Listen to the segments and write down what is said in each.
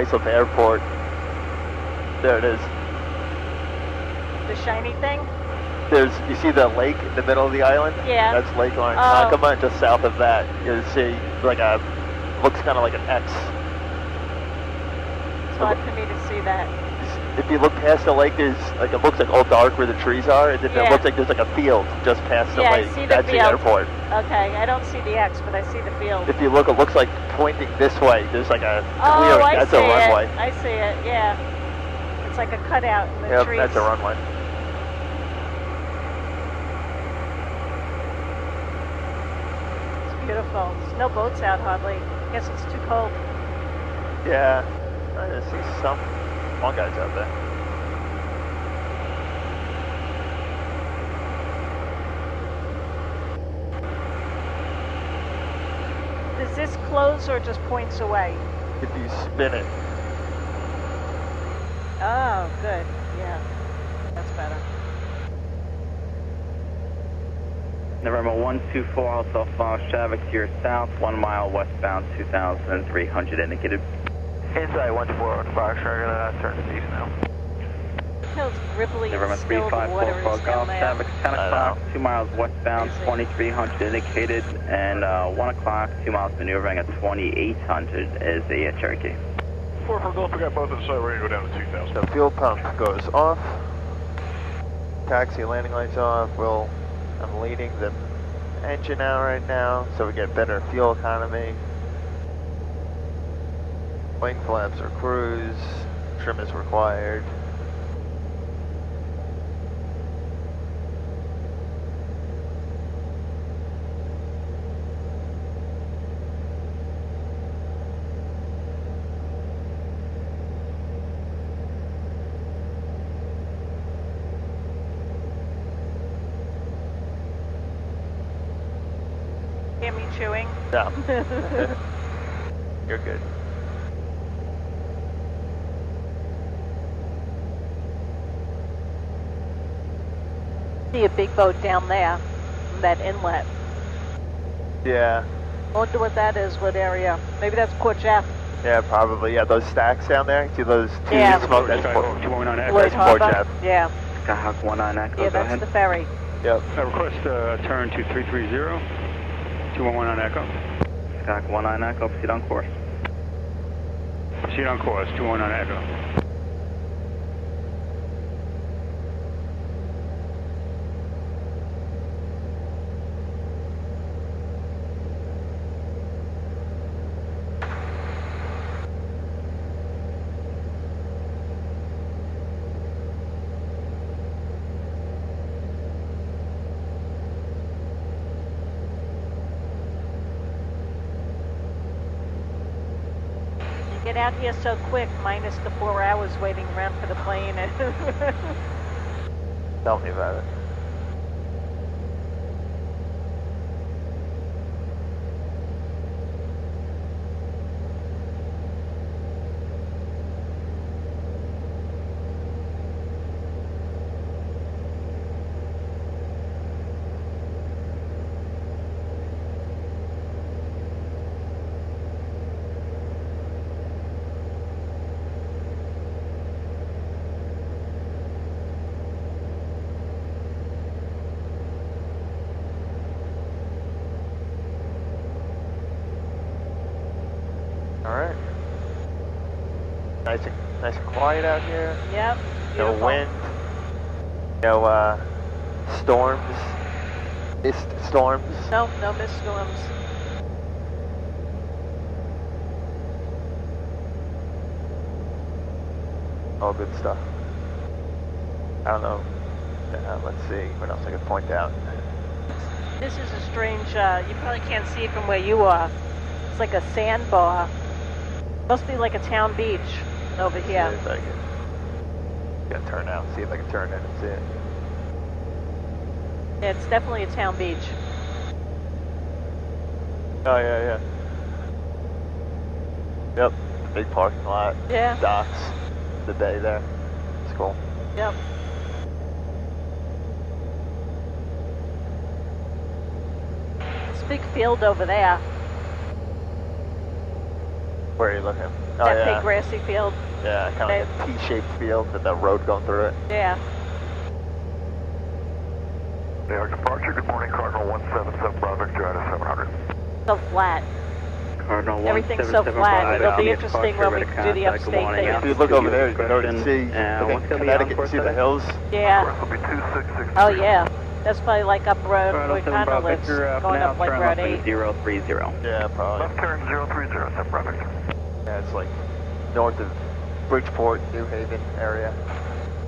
Islip Airport. There it is. The shiny thing? You see the lake in the middle of the island? Yeah. That's Lake Orange. Oh. Come on, just south of that, you'll see like looks kind of like an X. It's hard for me to see that. If you look past the lake, there's like, it looks like all dark where the trees are, and then Yeah. it looks like there's like a field just past the lake. I see the That's field. the airport. Okay, I don't see the X, but I see the field. If you look, it looks like pointing this way. There's like a Oh, clear, I that's see a runway. it. I see it, yeah. It's like a cutout in the Yep, trees. that's a runway. It's beautiful. There's no boats out hardly. I guess it's too cold. Yeah, I just see some small guys out there. Does this close or just points away? If you spin it, Oh, good. Yeah, that's better. November 124, also follows traffic to your south, 1 mile westbound, 2,300 indicated. inside 124 on Foxtrot, gonna turn to east now. Feels gribbly November and still the water 354 is down Golf, there. traffic 10 o'clock, 2 miles westbound, 2,300 indicated, and 1 o'clock, 2 miles maneuvering at 2,800 is the Cherokee. 4 for Golf, we got both of the side, we're gonna go down to 2,000. The fuel pump goes off. Taxi landing lights off. I'm leading the engine out right now, so we get better fuel economy. Wing flaps are cruise. Trim is required. Hear me chewing? No. You're good. See a big boat down there, in that inlet. Yeah. I wonder what that is, what area. Maybe that's Port Jeff. Yeah, probably. Yeah, those stacks down there. See those two Yeah. smoke? That's Port, 219 Echo. Lloyd that's Port Harbor? Jeff. Yeah, Skyhawk 19 Echo, yeah, go that's ahead. the ferry. Yep. I request turn to 330, 211 on Echo. Skyhawk 19 Echo, proceed on course. Proceed on course, 219 on Echo. You get out here so quick, minus the 4 hours waiting around for the plane. Tell me about it. All right. Nice and quiet out here. Yep, No beautiful. wind. No storms. Mist storms. No mist storms. All good stuff. I don't know. Let's see. What else I could point out? This is a strange, you probably can't see it from where you are. It's like a sandbar. Must be like a town beach over here. See if I can gotta turn out. See if I can turn in and see it. Yeah, it's definitely a town beach. Oh yeah. Yep. Big parking lot. Yeah. Docks. The bay there. It's cool. Yep. It's a big field over there. Where are you looking? Oh, That yeah. big grassy field. Yeah, kind of like a T-shaped field with the road going through it. Yeah. Vineyard departure, good morning, Cardinal 177 Bravo Victor out of 700. So flat. Cardinal Everything's so 177 flat. Bravo, It'll be Vineyard interesting departure, when we ready do the contact, upstate morning, thing. If you look over there, you can already see, And look what's at gonna be Connecticut, on you see the course hills? Yeah. Course will be 2663. Oh, yeah. That's probably like up road Cardinal where 7 Connor Bravo lives, Victor, going now up like turn Route left 8. into 030. Yeah, probably. Left turn 030, 7 Bravo Victor. Yeah, it's like north of Bridgeport, New Haven area.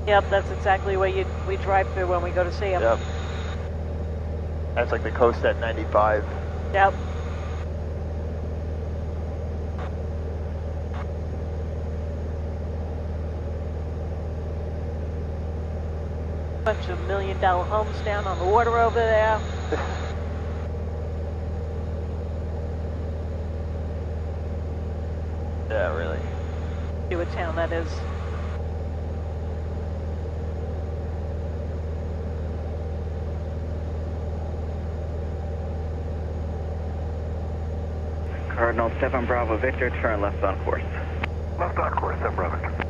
Yep, that's exactly where we drive through when we go to see him. Yep. That's like the coast at 95. Yep. Bunch of $1 million homes down on the water over there. Yeah, really. See what town that is. Cardinal 7 Bravo Victor, turn left on course. Left on course, 7 Bravo Victor.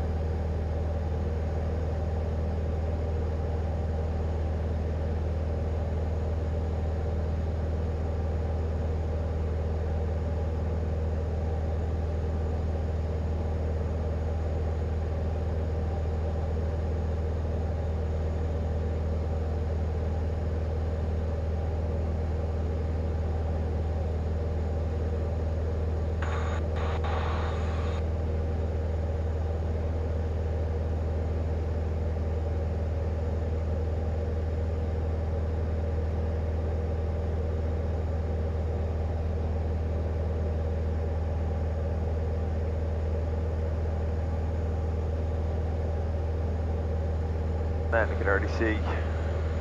Man, you can already see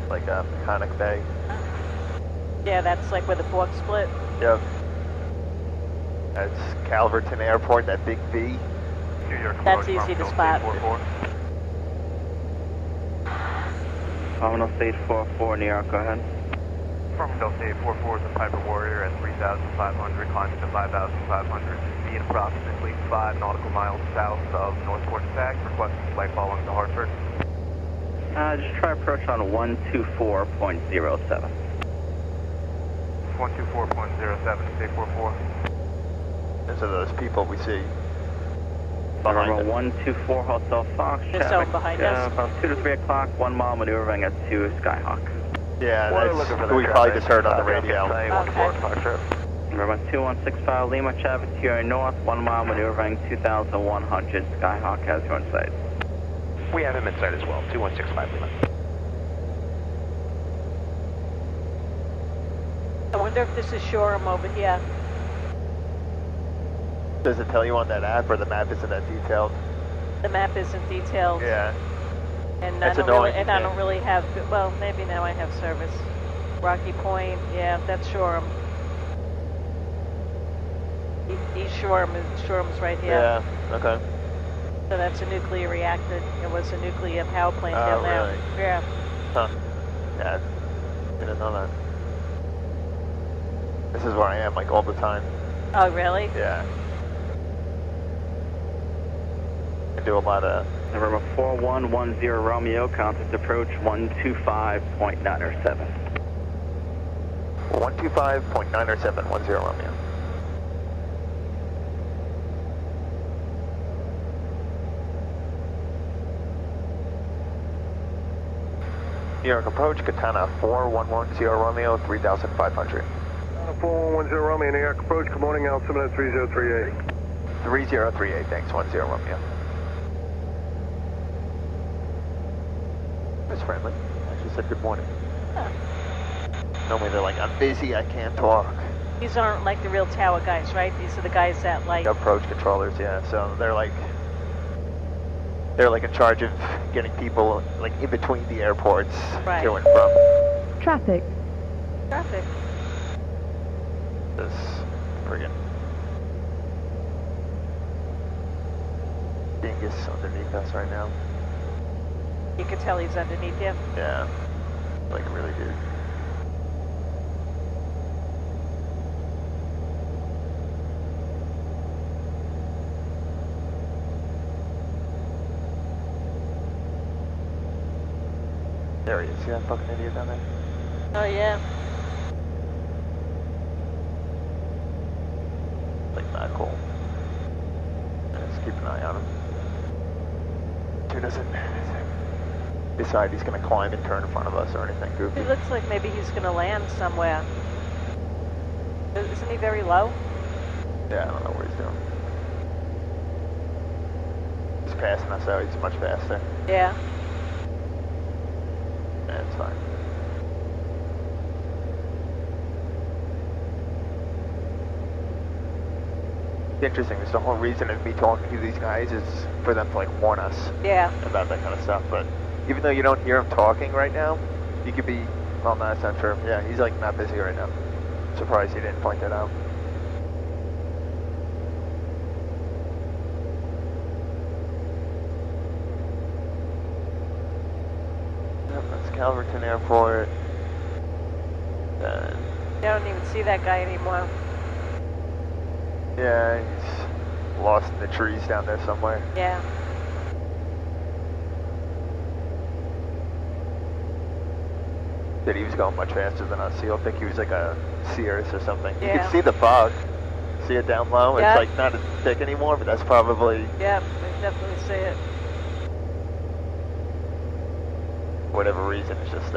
like a Mechanic Bay. Yeah, that's like where the fork split. Yep. That's Calverton Airport, that big V. New York That's approach, easy to Farmville, spot. 844. Terminal State 44, New York, go ahead. Farmville State 44 is a Piper Warrior at 3,500, climbing to 5,500 feet, approximately 5 nautical miles south of Northport Stack, requesting flight following to Hartford. Just try approach on 124.07. 124.07, State 44. Those are those people we see Number behind us. 124 Hotel Fox, This traffic, zone behind us. about 2 to 3 o'clock, 1 mile maneuvering at 2 Skyhawk. Yeah, We're that's looking for who we that probably traffic. just heard on the Okay. radio. Number 2165 Lima, traffic to your north, 1 mile maneuvering, 2,100 Skyhawk has you in sight. We have him in sight as well, 2165 Lima. I wonder if this is Shoreham over here. Does it tell you on that app, or the map isn't that detailed? The map isn't detailed. Yeah. And That's I don't annoying, really, and I yeah. don't really have, well, maybe now I have service. Rocky Point, yeah, that's Shoreham. East Shoreham is right here. Yeah. Okay. So that's a nuclear reactor. It was a nuclear power plant Oh, down there. really? Yeah. Huh. Yeah. Didn't know that. This is where I am, like, all the time. Oh, really? Yeah. I do a lot of... Number 4110 Romeo, contact approach 125.907. 125.90710 Romeo. New York approach, Katana 4110 Romeo, 3,500. 4110 Romeo, New York approach, good morning, altimeter 3038. 3038, thanks, 10 Romeo. That's friendly. Actually said good morning. Huh. Normally they're like, I'm busy, I can't talk. These aren't like the real tower guys, right? These are the guys that like... Approach controllers, yeah. So they're like in charge of getting people like in between the airports Right. to and from. Traffic. Traffic. This friggin' dingus underneath us right now. You can tell he's underneath you. Yeah, like really dude. There he is. See that fucking idiot down there? Oh, yeah. Like, not cool. Just keep an eye on him. Dude doesn't decide he's gonna climb and turn in front of us or anything goofy. It looks like maybe he's going to land somewhere. Isn't he very low? Yeah, I don't know what he's doing. He's passing us out. He's much faster. Yeah. Yeah, it's fine. It's interesting. It's the whole reason of me talking to these guys is for them to like warn us Yeah. about that kind of stuff. But even though you don't hear him talking right now, you could be. Well, no, that's not true. Yeah, he's like not busy right now. Surprised he didn't point that out. Yep, that's Calverton Airport. And You don't even see that guy anymore. yeah, he's lost in the trees down there somewhere. Yeah. Said he was going much faster than us. So you'll think he was like a Cirrus or something. You Yeah. can see the fog. See it down low? Yeah. It's like not as thick anymore, but that's probably Yep, I definitely see it. whatever reason. It's just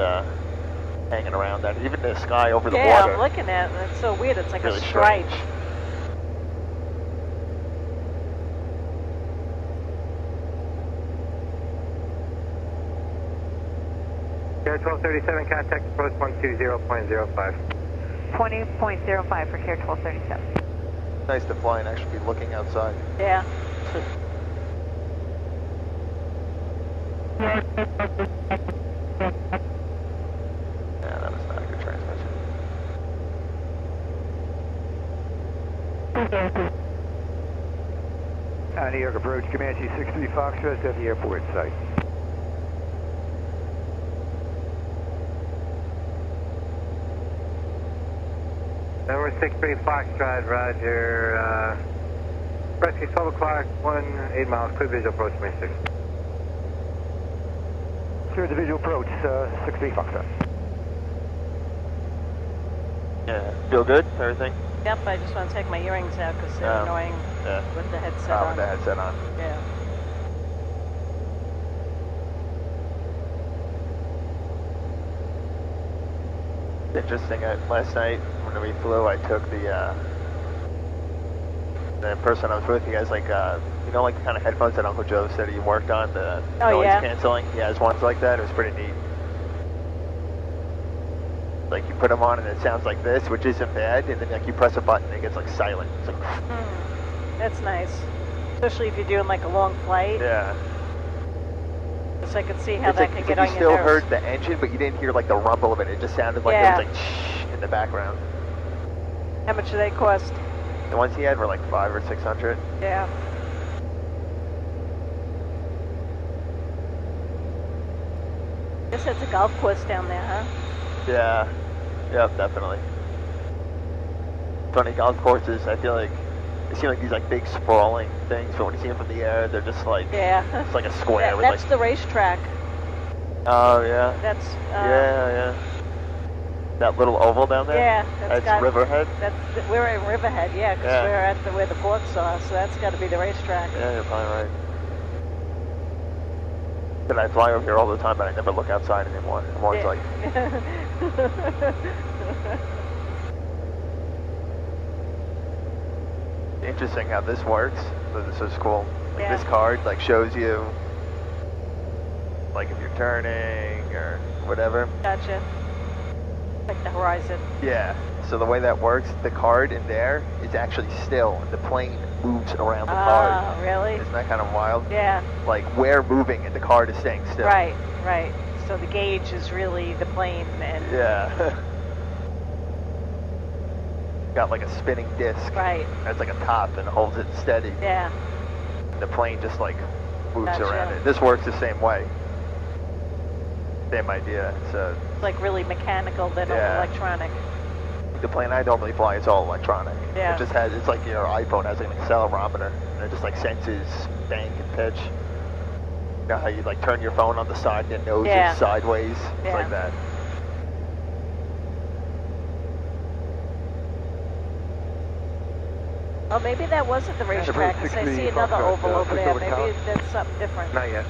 hanging around that. Even the sky over the Yeah, water. I'm looking at it. It's so weird. It's like really a stripe. strange. Air 1237, contact approach 120.05. 20.05 for Care 1237. Nice to fly and actually be looking outside. Yeah. Yeah, that was not a good transmission. New York approach, Comanche 63 Foxtrot at the airport site. Number 63 Foxtrot, roger. Rescue 12 o'clock, 8 miles, clear visual approach, main 6. Clear the visual approach, 63 Foxtrot. Yeah, feel good? Everything? Yep, I just want to take my earrings out because they're Oh. annoying Yeah. with the headset Oh, on. with the headset on. Yeah. Interesting. Last night when we flew, I took the person I was with. He has like you know, like the kind of headphones that Uncle Joe said he worked on, the Oh, noise yeah? canceling. He has ones like that. It was pretty neat. Like you put them on and it sounds like this, which isn't bad, and then like you press a button and it gets like silent. It's like That's nice. Especially if you're doing like a long flight. yeah. So I could see how It's that like, could it's get like on you your still nerves. heard the engine, but you didn't hear like the rumble of it. It just sounded like Yeah. there was like shh in the background. How much do they cost? The ones he had were like $500 or $600. Yeah. Guess that's a golf course down there, huh? Yeah, yep, definitely. Funny golf courses, I feel like they seem like these like big sprawling things, but when you see them from the air, they're just like Yeah. it's like a square with That's like. the racetrack. Oh yeah. That's Yeah. That little oval down there. yeah. That's got, Riverhead. We're in Riverhead, yeah, because Yeah. we're at where the ports are, so that's got to be the racetrack. Yeah, you're probably right. But I fly over here all the time, but I never look outside anymore. I'm always like, interesting how this works. This is cool. Like Yeah. this card like shows you like if you're turning or whatever. Gotcha. Like the horizon. Yeah. So the way that works, the card in there is actually still, and the plane moves around the card. Oh, really? Isn't that kind of wild? Yeah. Like we're moving and the card is staying still. Right, right. So the gauge is really the plane, and Yeah. Got like a spinning disc. right, That's like a top and holds it steady. yeah. The plane just like moves Gotcha. around it. This works the same way. Same idea. So It's like really mechanical than Yeah. electronic. the plane I normally fly is all electronic. Yeah. It just has, it's like your iPhone has an accelerometer and it just like senses bank and pitch. You know how you like turn your phone on the side and your nose Yeah. is sideways? It's Yeah. like that. Oh, maybe that wasn't the racetrack, because I see another oval over there. Maybe that's something different. Not yet.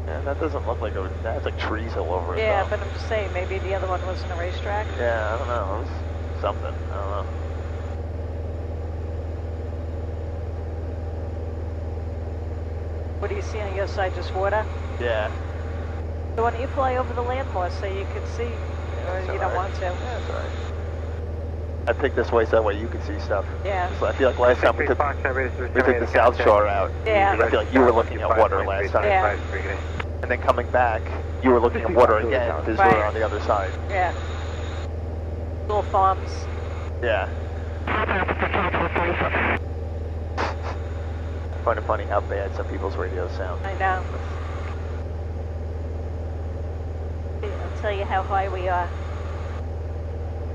Yeah, that doesn't look like that has like trees all over it. Yeah, though. but I'm just saying, maybe the other one wasn't a racetrack. Yeah, I don't know. It was something. I don't know. What do you see on your side, just water? Yeah. So why don't you fly over the land more so you can see, or That's you all don't right. want to? Yeah, that's all right. I picked this way so that way you can see stuff. Yeah. So I feel like last time we took the South Shore out. Yeah. I feel like you were looking at water last time. Yeah. And then coming back, you were looking at water again because we Right. were on the other side. Yeah. Little farms. Yeah. I find it funny how bad some people's radios sound. I know. I'll tell you how high we are.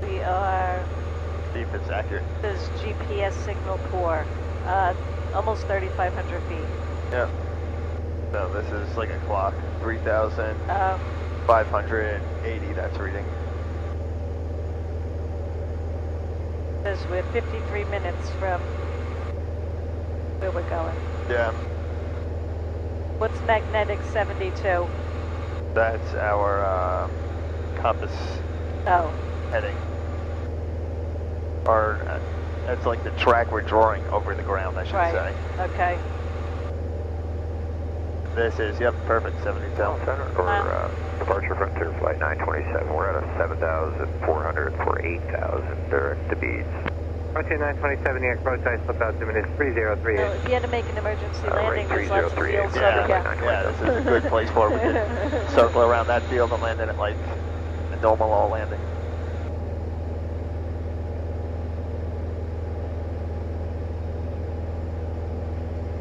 We are, See if it's accurate. this GPS signal poor, almost 3,500 feet. Yeah. So this is like a clock, 3,580 that's reading. Because we're 53 minutes from where we're going. Yeah. What's magnetic 72? That's our compass Oh, heading. Or that's like the track we're drawing over the ground, I should right. say. Okay. This is, yep, perfect, 72. Center or departure frontier flight 927. We're at a 7,400 for 8,000 direct to beads. Frontier 927, the approach I slip out 2 minutes 3038. So if you had to make an emergency landing, right, there's lots of 3038. fields Yeah, over here. yeah, this is a good place for it. We could circle around that field and land in it like a normal all landing.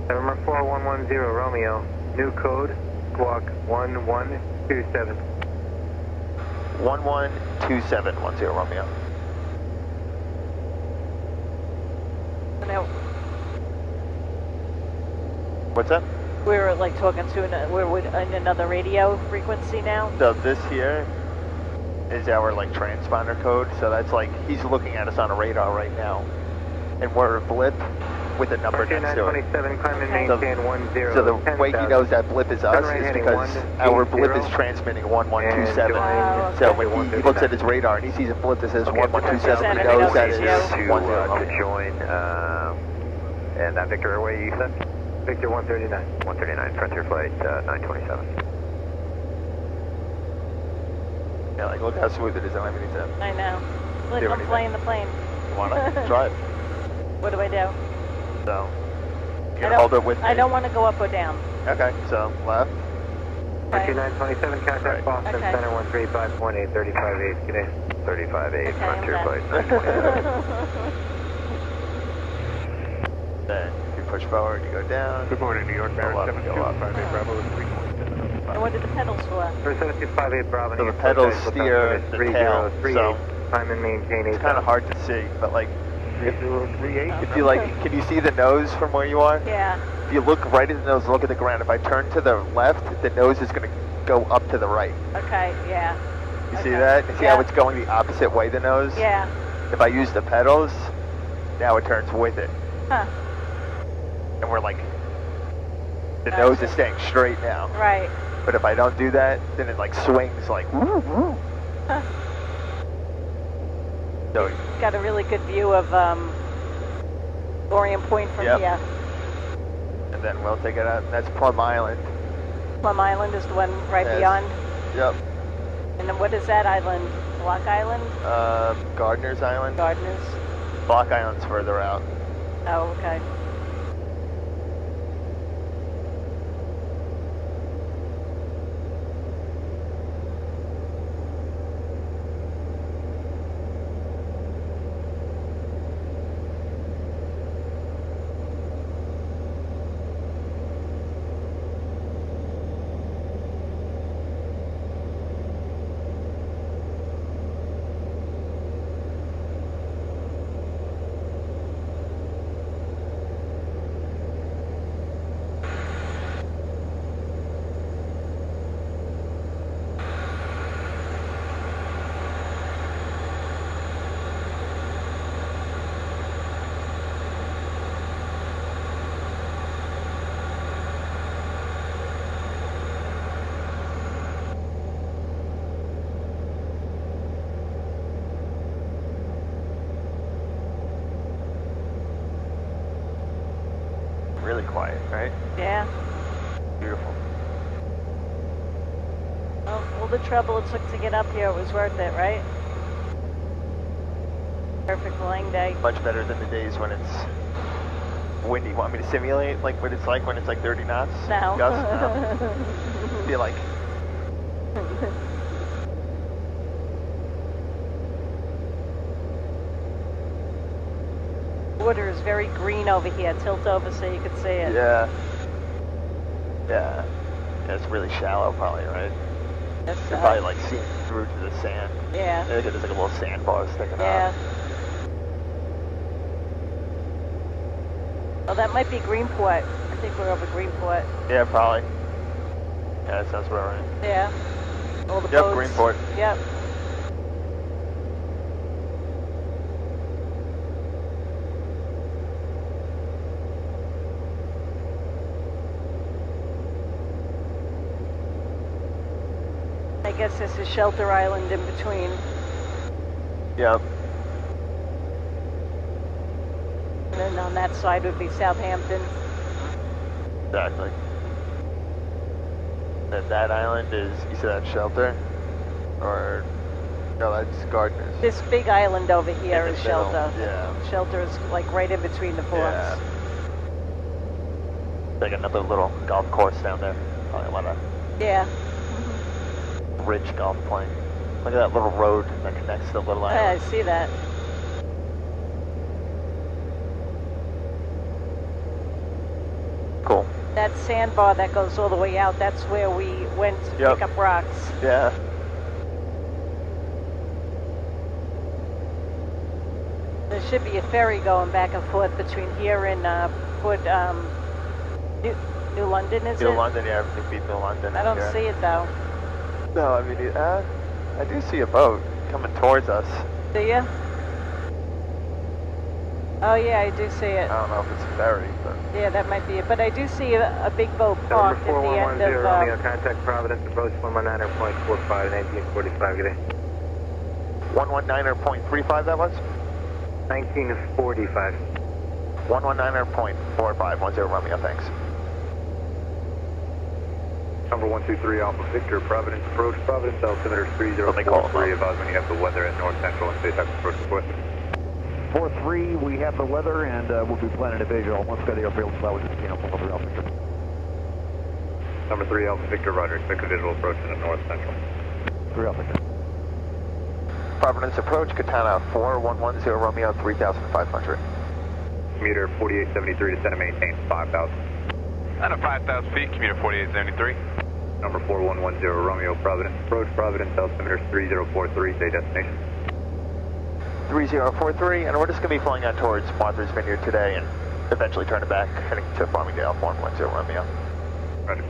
November 4110 Romeo, new code, squawk 1127. 112710 Romeo. No, What's that? we're like talking to, we're in another radio frequency now. So this here is our like transponder code. So that's like, he's looking at us on a radar right now. And we're a blip with a number Frontier next to it. 927, climb and So- maintain 10. So the way he knows that blip is us Turn right is heading because our blip 180. is transmitting 1127. Wow, So okay. when he looks at his radar and he sees a blip that says Okay, 1127, he Seven, knows that he is knows to 10. join, and that Victor Airway you said? Victor 139. 139, Frontier Flight 927. Yeah, like look how smooth it is. I don't even need to. I know. Look, Do I'm anything. flying the plane. Wanna drive? What do I do? So you I can don't- hold it with me. I don't want to go up or down. Okay, so left. Frontier 927, contact Right. Boston Okay. Center 135.8, 35.8, good day. 35.8, Okay, Frontier I'm Flight done. 927. Then you push forward, you go down. Good morning, New York, Go up, go up. Bravo is 3.7. And what did the pedals for? For 7258 Bravo. So the pedals steer the tail, so climb and maintain it's kind of hard to see, but like if you like, can you see the nose from where you are? Yeah. If you look right at the nose, look at the ground. If I turn to the left, the nose is going to go up to the right. Okay, yeah. You Okay. see that? You see Yeah. how it's going the opposite way, the nose? Yeah. If I use the pedals, now it turns with it. Huh. And we're like, the Gotcha. nose is staying straight now. Right. But if I don't do that, then it like swings like, woo, woo. Huh. So, Got a really good view of Orient Point from Yep. here. and then we'll take it out. That's Plum Island. Plum Island is the one right Yes. beyond. Yep. And then what is that island? Block Island? Gardiner's Island. Gardeners? Block Island's further out. Oh, okay. quiet, right? Yeah. Beautiful. Well, all the trouble it took to get up here, it was worth it, right? Perfect flying day. Much better than the days when it's windy. Want me to simulate like what it's like when it's like 30 knots? No. Gust? No. Feel like. Water is very green over here. Tilt over so you can see it. Yeah. Yeah. Yeah, it's really shallow probably, right? That's, You can probably like see through to the sand. yeah. There's like a little sandbar sticking Yeah. out. Oh, that might be Greenport. I think we're over Greenport. Yeah, probably. Yeah, that sounds about right. Yeah. All the Yep, boats. Greenport. Yep. I guess this is Shelter Island in between. Yep. And then on that side would be Southampton. Exactly. That island is, you said that's Shelter? Or, no, that's Gardeners. This big island over here In the is middle, Shelter. yeah. Shelter is like right in between the ports. Yeah. Like another little golf course down there. Probably want a Yeah. rich golf playing. Look at that little road that connects the little Yeah, I island. see that. Cool. That sandbar that goes all the way out, that's where we went to Yep. pick up rocks. Yeah. There should be a ferry going back and forth between here and Port, New London, is New it? London, yeah, everything beat New London. I don't yeah. see it though. No, I mean, I do see a boat coming towards us. Do you? Oh yeah, I do see it. I don't know if it's a ferry, but Yeah, that might be it. But I do see a big boat Number parked at the end 4110, of... Romeo, contact Providence, approach 119.45 and 1845, good day. 119.35 that was? 1945. 119.4510 Romeo, thanks. Number 123 Alpha Victor, Providence approach, Providence altimeter Let me call 3043, him advise when you have the weather at North Central and State approach report. 4-3, we have the weather and we'll be planning a visual. Once we got the airfield flow, just cancel over Alpha Victor. Number 3 Alpha Victor, roger, expect a visual approach in the North Central. 3 Alpha Victor. Providence approach, Katana 4110 Romeo, 3,500. Commuter 4873, descend and maintain 5,000. Out of 5,000 feet, commuter 4873. Number 4110 Romeo, Providence approach, Providence altimeter 3043, say destination. 3043, and we're just going to be flying out towards Martha's Vineyard today and eventually turning back, heading to Farmingdale, 110 Romeo. Roger.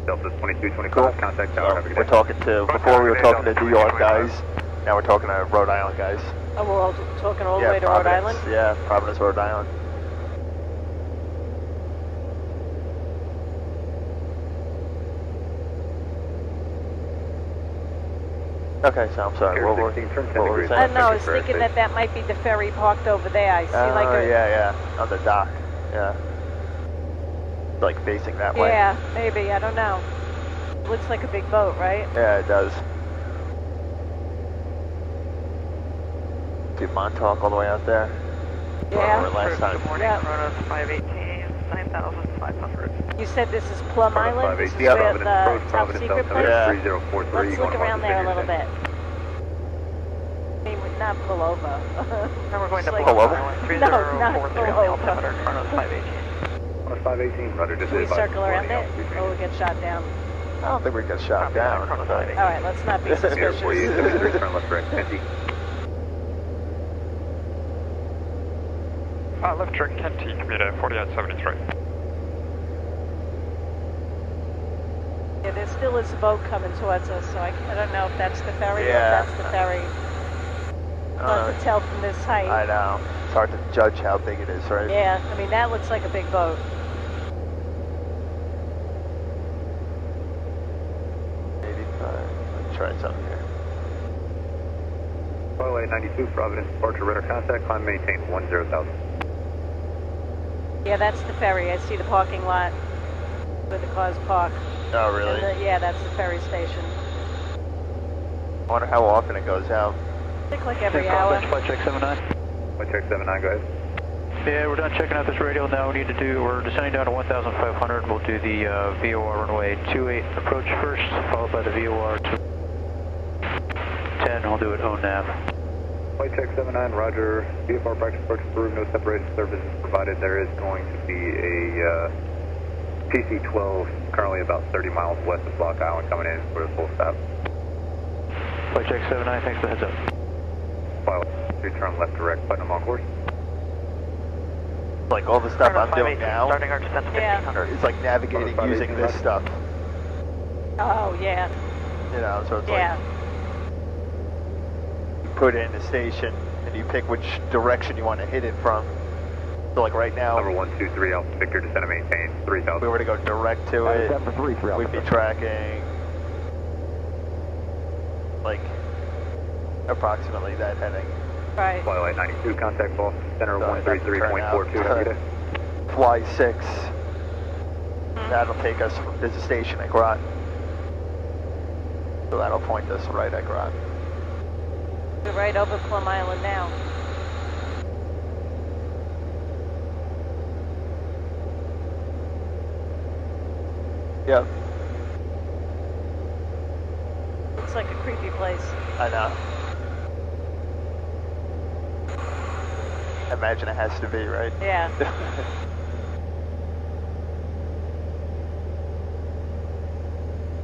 Delta 2225, Cool. contact tower, have a good We're day. talking to, before we were talking to New York guys, now we're talking to Rhode Island guys. Oh, we're all talking all the Yeah, way to Rhode Providence. Island? Yeah, Providence, Rhode Island. Okay, so I'm sorry, what were we saying? I don't know, I was thinking that might be the ferry parked over there. I see like a... yeah, on the dock, yeah. Like facing that way. Yeah, maybe, I don't know. Looks like a big boat, right? Yeah, it does. See Montauk all the way out there. Yeah. Where we were last time. Yeah. Kronos 518, 9,500. You said this is Plum Island? This is Yeah. where the top secret place? Yeah. 3043, Let's look around there a little bit. I mean, would not pull over. And we're going to Like- Pull over? No, not pull over. Kronos 518. 518, roger, just Can we advise circle around it? altitude Or we get shot down? I don't think we got shot down. Kronos but- 518. Alright, let's not be Commuter suspicious. 4873, turn left direct, Kenty. Left track Kenty, commuter 4873. Yeah, there still is a boat coming towards us, so I don't know if that's the ferry or Yeah. if that's the ferry. Hard to tell from this height. I know. It's hard to judge how big it is, right? Yeah, I mean, that looks like a big boat. Maybe. Let's try something here. Flight 92, Providence, departure radar contact, climb maintain 10,000. Yeah, that's the ferry. I see the parking lot where the cars park. Oh, really? Yeah, that's the ferry station. I wonder how often it goes out. I think like every hour. Flight check 79. Flight check 79, go ahead. Yeah, we're done checking out this radio now. We're descending down to 1,500. We'll do the VOR runway 28 approach first, followed by the VOR 10. We'll do it on nav. Flight check 79, roger. VFR practice approach approved, no separation services provided. There is going to be a PC-12 currently about 30 miles west of Block Island coming in for the full stop. Flight check 79, thanks for the heads up. Pilot, 2 turn left direct, button on course. Like all the stuff I'm doing now, Starting our descent to 1500. it's like navigating using this stuff. Oh, yeah. You know, so it's Yeah. like you put in the station and you pick which direction you want to hit it from. So like right now, Number 123, Alpha Victor, descend and maintain if 3,000. we were to go direct to it, we'd be tracking like approximately that heading. Right. Flight 92, contact Boston Center, So I'd have to turn 133.42, out have a good day. Fly 6. That'll take us, there's a station at Groton. So that'll point us right at Groton. We're right over Plum Island now. Yep, Looks like a creepy place. I know. I imagine it has to be, right? Yeah.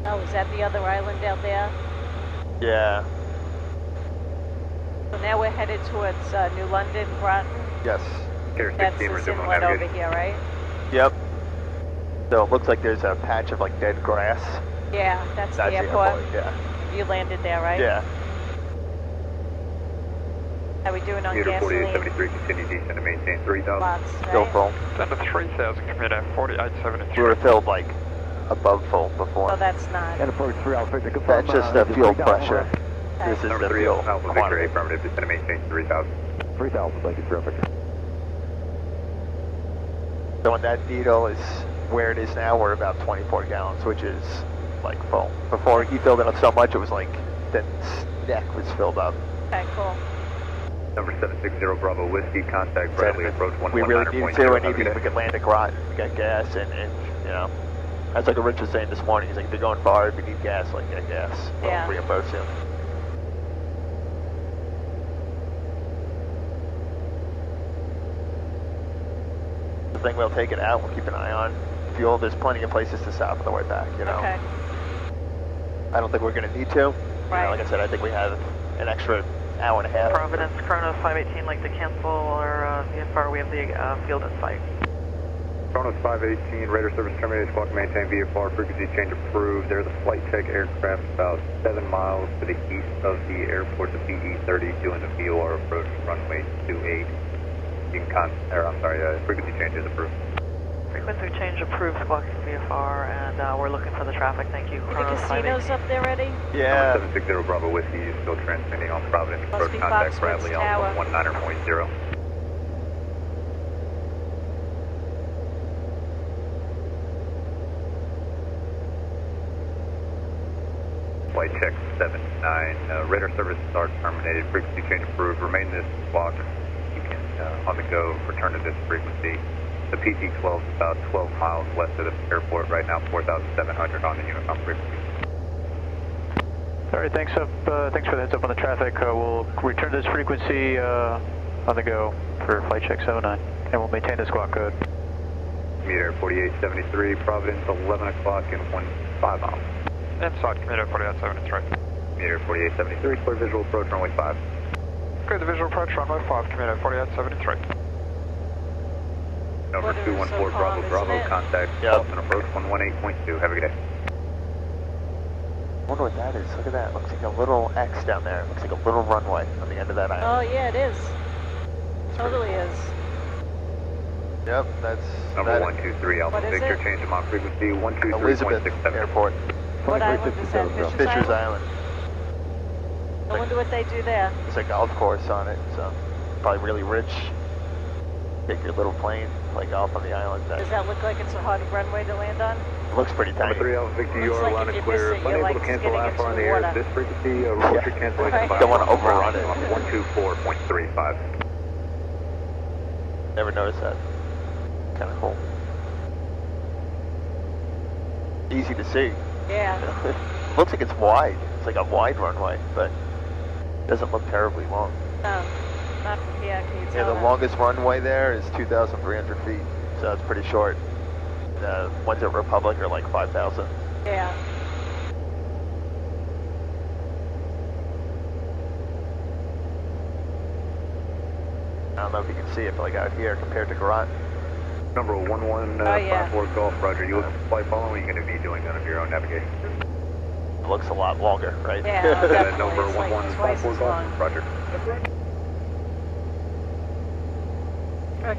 Oh, is that the other island out there? Yeah, So now we're headed towards New London, Groton. yes. Carrier That's 16, the resume on inlet over navigation. here, right? Yep. So it looks like there's a patch of like dead grass. Yeah, that's the That's airport. yeah. You landed there, right? Yeah. How we doing on Meter gasoline? 4873, continue descend and maintain 3,000. Lots, Still right? full. Down to 3,000, commit at 4873. We were filled like above full before. Oh, that's not. And approach 3 Alpha Victor, confirm. That's just the fuel pressure. Okay. This is Number the 3, fuel Alpha Victor, quantity. affirmative, descend and maintain 3,000. 3,000, thank you, 3 Alpha Victor. So when that needle is where it is now, we're about 24 gallons, which is like full. Before he filled it up so much, it was like the neck was filled up. Okay, cool. Number 760 Bravo Whiskey, contact Bradley, approach We really need 119.0. to, and Have a good we day. could land at Groton. We got gas, and you know, that's like Rich was saying this morning. He's like, if you're going far, if you need gas, like get gas. We'll Yeah. reimburse you. The thing we'll take it out. We'll keep an eye on fuel. There's plenty of places to stop on the way back. You know, Okay. I don't think we're going to need to. You Right. know, like I said, I think we have an extra hour and a half. Providence, Chronos 518, like to cancel our VFR. We have the field in sight. Chronos 518, radar service terminated, squawk maintain VFR, frequency change approved. There's a flight check aircraft about 7 miles to the east of the airport, the PE-30, doing the VOR approach, runway 28. You can frequency change is approved. Frequency change approved, squawk VFR, and we're looking for the traffic. Thank you. Are the Chronos casinos 518. up there ready? Yeah. 760 Bravo Whiskey is still transmitting on Providence, Must approach be contact Foxwoods Bradley Tower. on 19.0. Flight check 79. Radar services are terminated. Frequency change approved. Remain this block. You can, on the go, return to this frequency. The PC-12 is about 12 miles west of the airport right now, 4,700 on the Unicom frequency. All right, thanks for the heads up on the traffic. We'll return to this frequency on the go for flight check 79, and we'll maintain the squawk code. Meter 4873, Providence, 11 o'clock and 15 miles. Inside, commit at 4873. Meter 4873, clear visual approach, runway 5. Clear the visual approach, runway 5, commit at 4873. Number Weather is 214 so Bravo calm, Bravo, isn't it? contact Yep. Boston approach 118.2. Have a good day. I wonder what that is. Look at that. Looks like a little X down there. Looks like a little runway on the end of that island. Oh, yeah, it is. Totally is. Yep, that's Number that 123 Alpha What is Victor, it? change them on frequency Elizabeth 123.67. Airport, What island is that? Fisher's Fisher's Island? Island. I wonder what they do there. There's a golf course on it, so probably really rich. Take your little plane, play golf on the island. Does that look like it's a hard runway to land on? It looks pretty Number tiny. 3 Alpha Victor, you Looks are like loud if and you clear. miss it, you're Unable like to cancel getting alpha into on the the air. water. This frequency, report your cancellation. Right. Don't want to overrun it. 124.35. Never noticed that. Kind of cool. Easy to see. Yeah. Looks like it's wide. It's like a wide runway, but it doesn't look terribly long. No, not from here. Can you Yeah, tell the that? longest runway there is 2,300 feet, so it's pretty short. The ones at Republic are like 5,000. Yeah. I don't know if you can see it, but like out here compared to Garant. Number 1154 Golf, Roger. You look to flight following, what are you going to be doing none of your own navigation? It looks a lot longer, right? Yeah, definitely. Number It's like 1154 twice as Golf, long. Roger.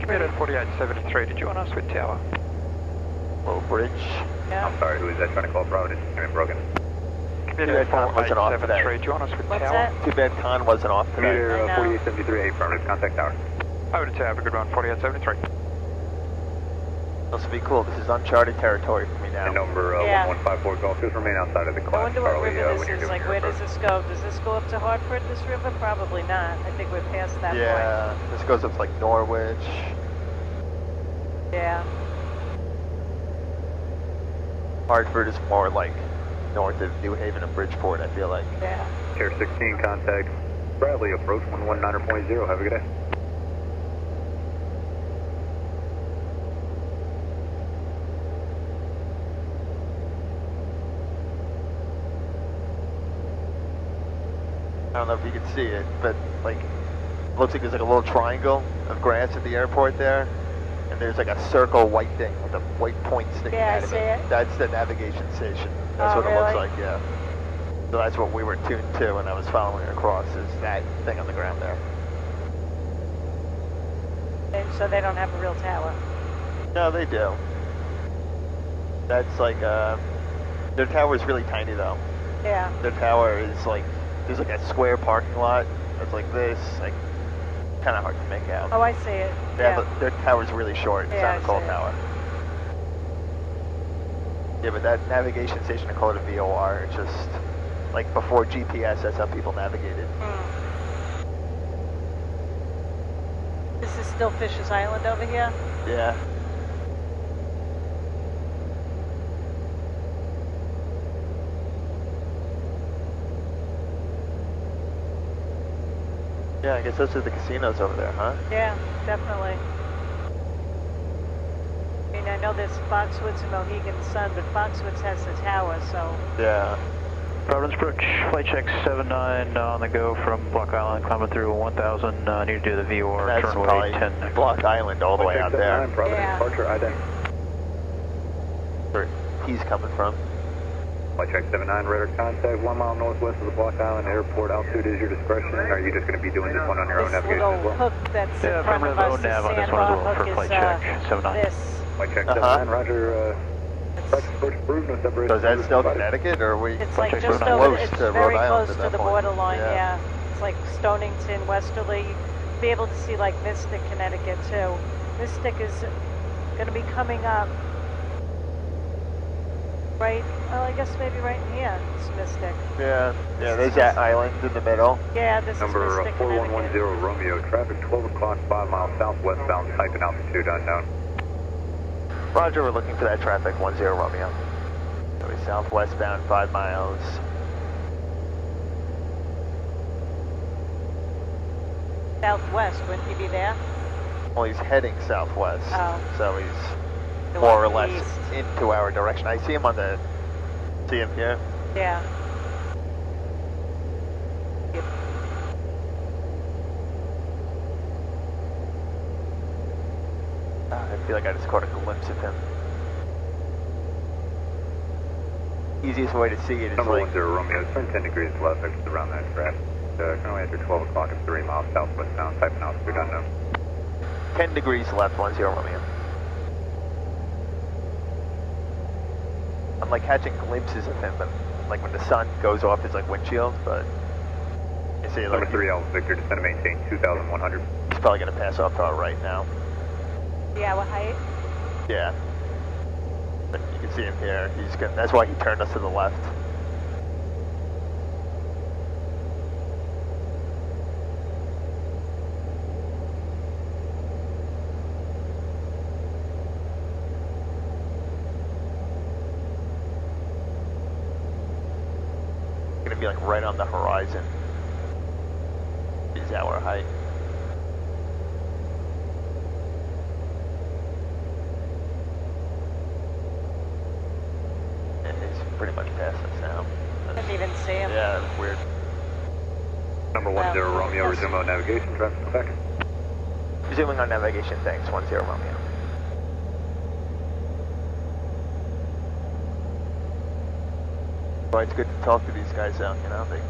Computer 4873, did you want us with tower? Low bridge. Yeah. I'm sorry, who is that trying to call Providence? I'm broken. Computer Con wasn't off today. 4873, do you want us with What's tower? that? Too bad Con wasn't off today. Computer I know. 4873, affirmative, contact tower. Over to tower, have a good run, 4873. This will be cool. This is uncharted territory for me now. And number Yeah. 1154 Golf, just remain outside of the I class, wonder what Charlie, river when this you're is. doing Like, your where does approach. this go? Does this go up to Hartford, this river? Probably not. I think we're past that Yeah, this goes up to like Norwich. point. Yeah. Hartford is more like north of New Haven and Bridgeport, I feel like. Yeah. Chair 16, contact Bradley, approach 119.0, have a good day. I don't know if you can see it, but like, looks like there's like a little triangle of grass at the airport there, and there's like a circle white thing with a white point sticking Yeah, I out of see it. it. That's the navigation station. That's Oh, what it looks really? like, yeah. So that's what we were tuned to when I was following across, is that thing on the ground there. And so they don't have a real tower. No, they do. That's like, their tower is really tiny though. Yeah. Their tower is like, there's like a square parking lot that's like this, like, kind of hard to make out. Oh, I see it. They Yeah. have their tower's really short. It's Yeah, not I a call see it. tower. Yeah, but that navigation station, I call it a VOR. It's just, like, before GPS, that's how people navigated. This is still Fisher's Island over here? Yeah. Yeah, I guess those are the casinos over there, huh? Yeah, definitely. I mean, I know there's Foxwoods and Mohegan Sun, but Foxwoods has the tower, so... Yeah. Providence Brook, flight check 79 on the go from Block Island, climbing through 1000. Need to do the VOR, That's turn probably away 10. Block Island all the way out there. Providence, Yeah. departure, ident. Where he's coming from. Flight check 79, radar contact, 1 mile northwest of the Block Island Airport. Altitude is your discretion. Are you just going to be doing this one on your own This navigation little as well? hook that's Yeah, in front of affirmative, us, the nav on this one as sandbar well for hook flight is, check 79. this. Flight check Uh-huh. 79, roger. Practice approach approved, no separation. So is that still Connecticut, or are we It's like like close just over, it's to very Rhode Island close at to that the point? borderline, yeah. It's like Stonington, Westerly. You'd be able to see like Mystic, Connecticut too. Mystic is going to be coming up right, well, I guess maybe right in here. It's Mystic. Yeah, there's that island in the middle. Yeah, this Number is Mystic, 4110 Connecticut. Romeo, traffic 12 o'clock, 5 miles southwestbound, type and altitude unknown. Roger, we're looking for that traffic, 10 Romeo. So we're southwestbound 5 miles. Southwest, wouldn't he be there? Well, he's heading southwest. Oh. So he's The more or one less east. into our direction. I see him on the, see him here? Yeah. I feel like I just caught a glimpse of him. Easiest way to see it is Number like, 10 Romeo, turn 10 degrees left, exit around that track. Can only enter 12 o'clock at 3 miles southwestbound, type and altitude unknown. 10 degrees left, 10 Romeo. I'm like catching glimpses of him, but like when the sun goes off his like windshield, but You see, Number like, 3 Alpha Victor, descend and maintain 2,100. he's probably going to pass off to our right now. The hour height? Yeah. But you can see him here. He's gonna, that's why he turned us to the left. Gonna be like right on the horizon. Is our height. And he's pretty much past us now. Didn't even see him. Yeah, that's weird. Number 10 Romeo, resume on navigation, traffic back. Resuming on navigation, thanks, 10 Romeo. Well, it's good to talk to these guys out, you know, they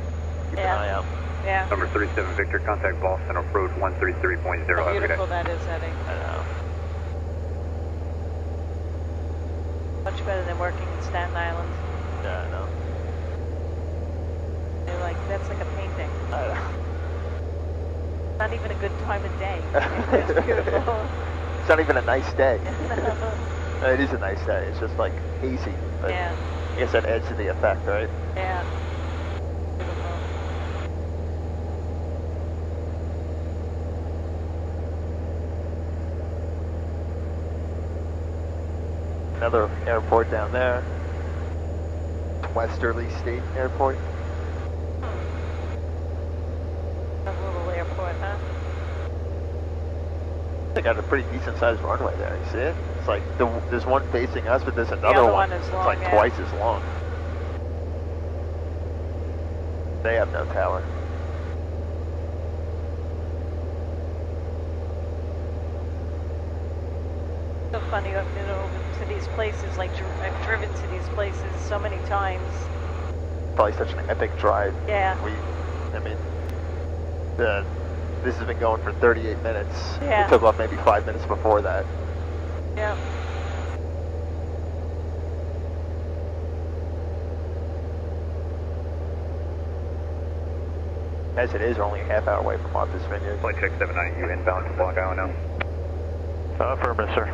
keep an eye out. Yeah. Number 37 Victor, contact Boston approach 133.0. How Have a good day. beautiful that is, Eddie. I know. Much better than working in Staten Island. Yeah, I know. They're like, that's like a painting. I know. Not even a good time of day. It's beautiful. It's not even a nice day. It is a nice day, it's just like hazy. But Yeah. I guess that adds to the effect, right? Yeah. Beautiful. Another airport down there. Westerly State Airport. A little airport, huh? They got a pretty decent sized runway there, you see it? It's like, there's one facing us, but there's another other one. one is It's long, like yeah. twice as long. They have no tower. So funny, you know, to these places, like I've driven to these places so many times. Probably such an epic drive. Yeah. I mean, this has been going for 38 minutes. Yeah. We took off maybe 5 minutes before that. Yeah. As it is, we're only a half hour away from Martha's Vineyard. Flight check 79, you inbound to Block Island now. Affirmative, sir.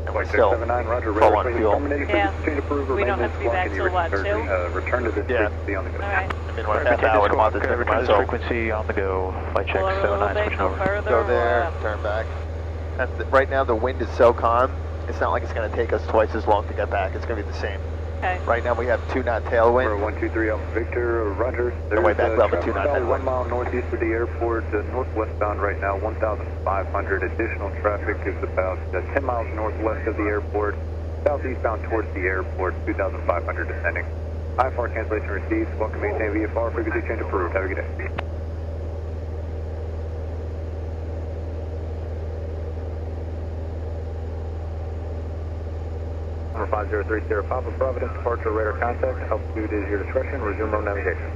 And we're Flight check still 79, Roger, full radar on phase fuel. terminated, Yeah. frequency change approved, We don't have to be back till what, 2? Return to this Yeah. frequency on the go. Alright. I mean, we're a half hour to Martha's Vineyard. Might Return as to well frequency on the go. Flight check Pull over a little 79, bit, switching go over. further. Go there, or, turn back. And right now the wind is so calm, it's not like it's going to take us twice as long to get back. It's going to be the same. Okay. Right now we have 2 knot tailwind. Number 123 Alpha Victor, Roger. The way back, level traffic 2 knot about headwind. 1 mile northeast of the airport, northwestbound right now, 1,500. Additional traffic is about 10 miles northwest of the airport, southeastbound towards the airport, 2,500 descending. IFR cancellation received. Welcome, maintain VFR. Frequency change approved. Have a good day. Number 5030 Papa Providence, departure radar contact. Altitude is your discretion. Resume road navigation.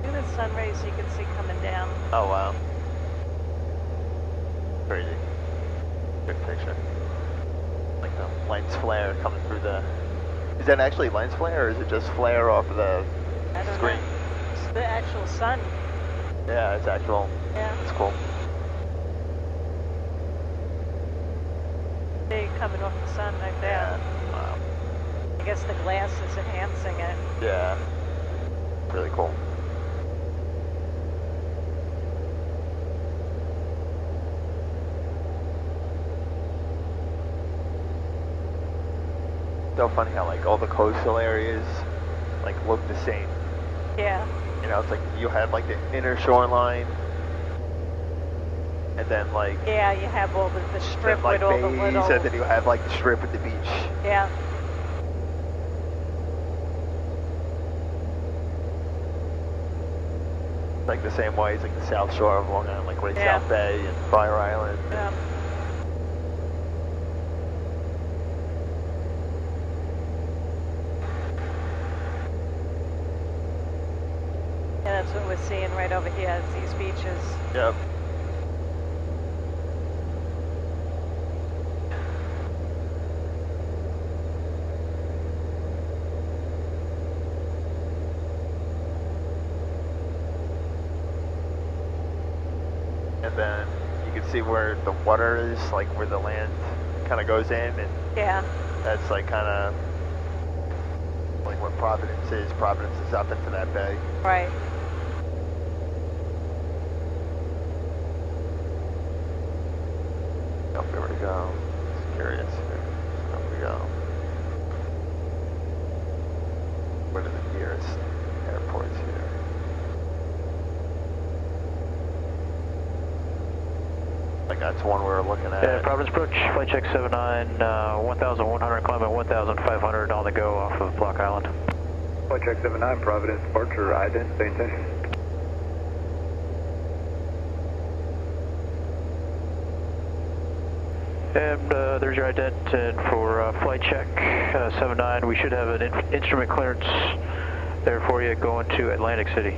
Look at the sun rays you can see coming down. Oh wow. Crazy. Good picture. Like the lens flare coming through the... Is that actually lens flare or is it just flare off of the I don't screen? know. It's the actual sun. Yeah, it's actual. Yeah. It's cool. See coming off the sun right there. Wow. I guess the glass is enhancing it. Yeah. Really cool. So funny how like all the coastal areas like look the same. Yeah. You know, it's like you have like the inner shoreline, and then like Yeah, you have all the strip then, like with all the bays, little... and then you have like the strip with the beach. Yeah. like the same way as like the South Shore of Long Island, like Great Yeah. South Bay and Fire Island. Yeah. Yeah, that's what we're seeing right over here, is these beaches. Yep. And then you can see where the water is, like where the land kind of goes in, and Yeah. that's like kind of like what Providence is. Providence is up into that bay. Right. Up there we go. Just curious. Up we go. What are the nearest airports here? Like that's one we were looking at. Yeah, Providence approach, flight check 79, 1,100, climb at 1,500 on the go off of Block Island. Flight check 79, Providence departure, ident, same intention. And there's your ident, and for flight check 79, we should have an instrument clearance there for you going to Atlantic City.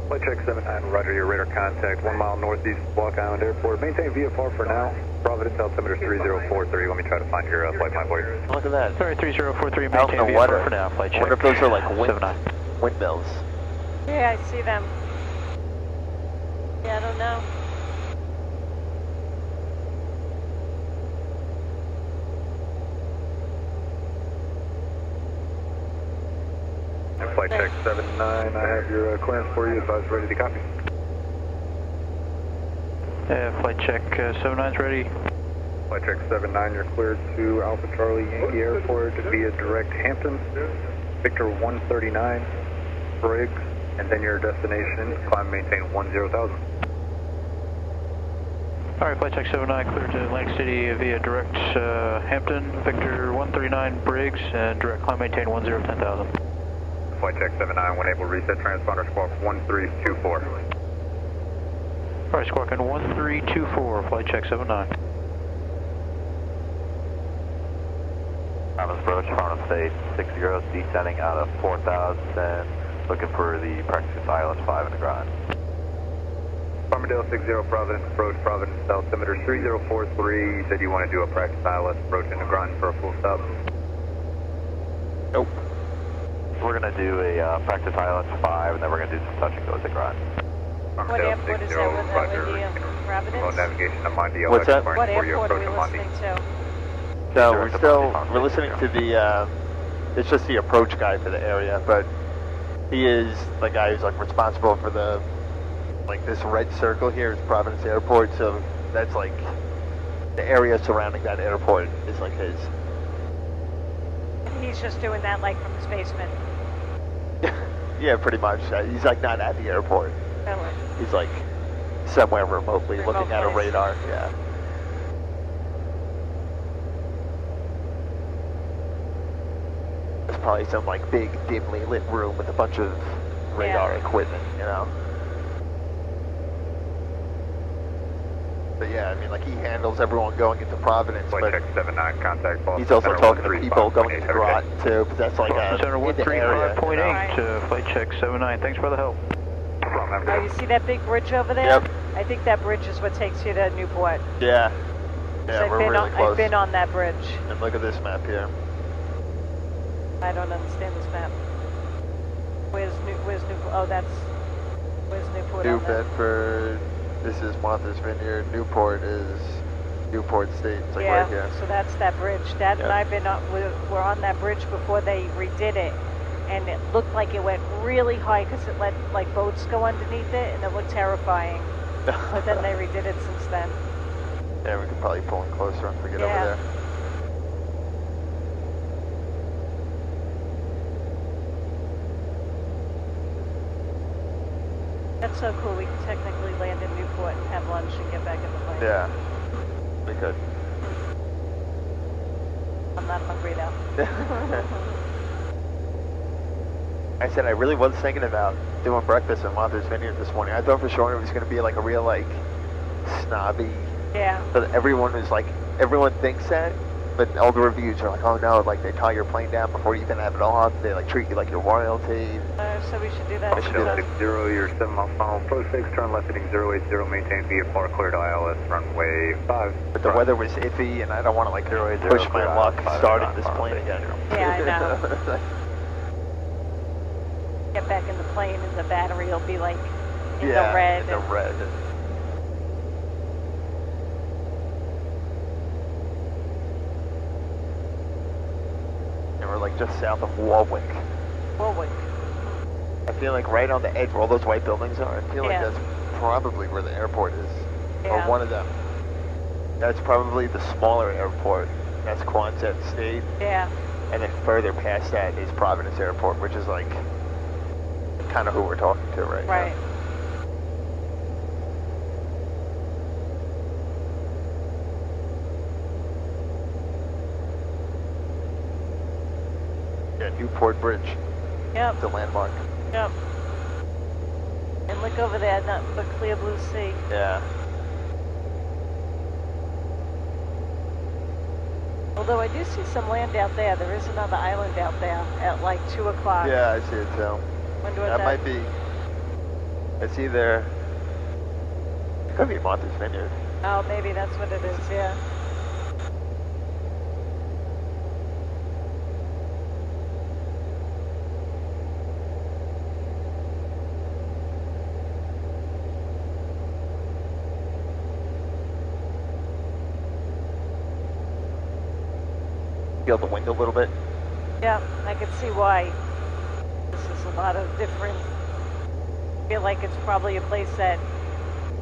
Flight check 79, roger your radar contact, 1 mile northeast of Block Island Airport. Maintain VFR for now. Providence altimeter 3043. Let me try to find your flight plan for you. Look at that. Sorry, 3043, Out in maintain the VFR water. for now, flight check. Wonder if those are like 79. windmills. Yeah, I see them. Yeah, I don't know. Flight check 79, I have your clearance for you. Advise ready to copy. Yeah, flight check 79's ready. Flight check 79, you're cleared to Alpha Charlie Yankee Airport via direct Hampton, Victor 139, Briggs, and then your destination, climb maintain 10,000. Alright, flight check 79, clear to Atlantic City via direct Hampton, Victor 139, Briggs, and direct climb maintain 10,000. Flight check 79, when able, reset transponder squawk 1324. Alright, squawking 1324, flight check 79. Providence approach, Providence State, 60, descending out of 4,000, looking for the practice island 5 in the ground. Farmerdale 60, Providence approach, Providence altimeter 3043. You said you want to do a practice ILS approach in the ground for a full stop. Nope. We're going to do a practice island 5, and then we're going to do some touch and goes at ground. What airport is that with Providence? Navigation to Monday. What's that? What airport are we listening to? No, we're listening to the, it's just the approach guy for the area, but he is the guy who's like responsible for the, like this red circle here is Providence Airport, so that's like, the area surrounding that airport is like his. He's just doing that like from his basement. Yeah, pretty much. He's like not at the airport. Really? He's like somewhere remotely Remote looking at a place. radar, yeah. There's probably some like big dimly lit room with a bunch of radar equipment, you know. But yeah, I mean like he handles everyone going into Providence, Flight but check 79, contact Boston. he's also Center talking to 135.8, people going into Grot too, because that's like a Center in the area. 135.8, flight check 79, thanks for the help. Oh, you see that big bridge over there? Yep. I think that bridge is what takes you to Newport. Yeah. 'Cause Yeah, we're really close. I've been on that bridge. And look at this map here. I don't understand this map. Where's Newport? Oh, where's Newport New on that? Bedford, this is Martha's Vineyard, Newport is Newport State, it's like Yeah, right here. so that's that bridge. Dad and Yeah. I've been on, we're on that bridge before they redid it, and it looked like it went really high because it let like boats go underneath it, and it looked terrifying. But then they redid it since then. Yeah, we could probably pull in closer once we get over Yeah. there. That's so cool. We can technically land in Newport and have lunch and get back in the plane. Yeah, we could. I'm not hungry now. I said I really was thinking about doing breakfast at Martha's Vineyard this morning. I thought for sure it was going to be like a real like snobby. Yeah. But everyone was like, everyone thinks that, but all the reviews are like, oh no, like they tie your plane down before you even have it off. They like treat you like you're royalty. So we should do that. We should do that. 60, your 7 mile final approach 6, turn left heading 080, maintain VFR clear to ILS runway 5. But the weather was iffy, and I don't want to like push my luck starting this plane again. Yeah, I know. Get back in the plane and the battery will be like in the red. In the red. And we're like just south of Warwick. Warwick. I feel like right on the edge where all those white buildings are, I feel like Yeah. that's probably where the airport is. Or Yeah. one of them. That's probably the smaller airport. That's Quonset State. Yeah. And then further past that is Providence Airport, which is like kind of who we're talking to right now. Right. Yeah, Newport Bridge. Yep. The landmark. Yep. And look over there, nothing but clear blue sea. Yeah. Although I do see some land out there. There is another island out there at like 2 o'clock. Yeah, I see it too. Wonder what That might be. It's either. It could be Martha's Vineyard. Oh, maybe that's what it is, yeah. Feel the wind a little bit. Yeah, I can see why. This is a lot of different. I feel like it's probably a place that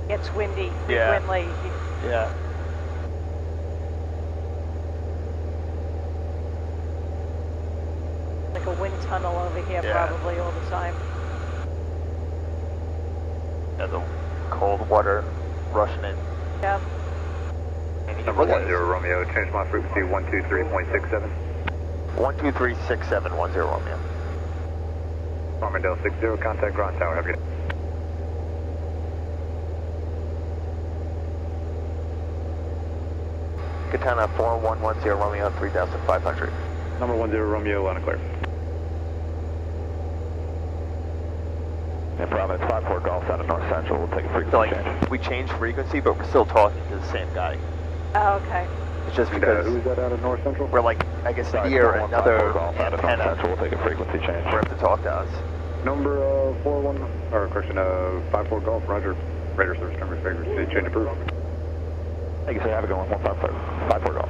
gets windy Yeah. frequently. Yeah. Like a wind tunnel over here Yeah. probably all the time. Yeah, the cold water rushing in. Yeah. And you Number look at 10 Romeo, change my frequency 123.67. 1236710 Romeo. Armadale 60, contact ground tower, have a good day. Katana 4110 Romeo 3500. Number 10 Romeo, line clear. And Providence 54 Golf out of North Central. We'll take a frequency So like, change. we changed frequency, but we're still talking to the same guy. Oh, okay. It's just And, because who's that out of North Central? we're like, I guess Sorry, near 4154 another Golf out of North antenna Central. We'll take a frequency change. for him to talk to us. Number 41, or correction, 54 Golf, Roger. Radar service number frequency change approved. Thank you, sir. Have a good one. 154 Golf.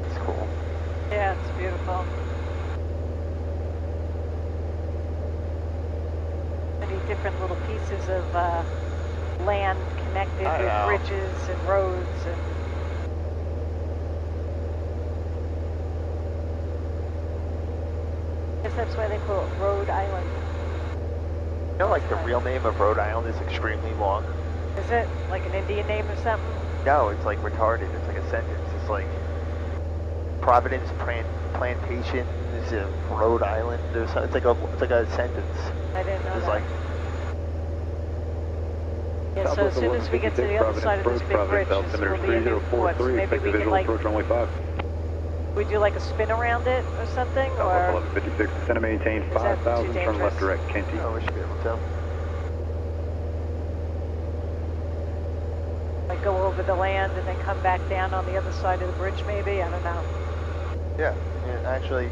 It's cool. Yeah, it's beautiful. Many different little pieces of land connected I with know. bridges and roads and I guess that's why they call it Rhode Island. You know, like the real name of Rhode Island is extremely long. Is it like an Indian name or something? No, it's like retarded. It's like a sentence. It's like Providence Plantations of Rhode Island. It's like a sentence. I didn't know It's that. like Yeah, so as soon as we get to the other side of this big bridge, this will be a new port, so maybe we can like, approach runway 5. we do like a spin around it or something, or 1156, descend and maintain Is that too 5000, turn dangerous? left direct, Kenty. oh, we should be able to. like go over the land and then come back down on the other side of the bridge maybe, I don't know. Yeah, actually,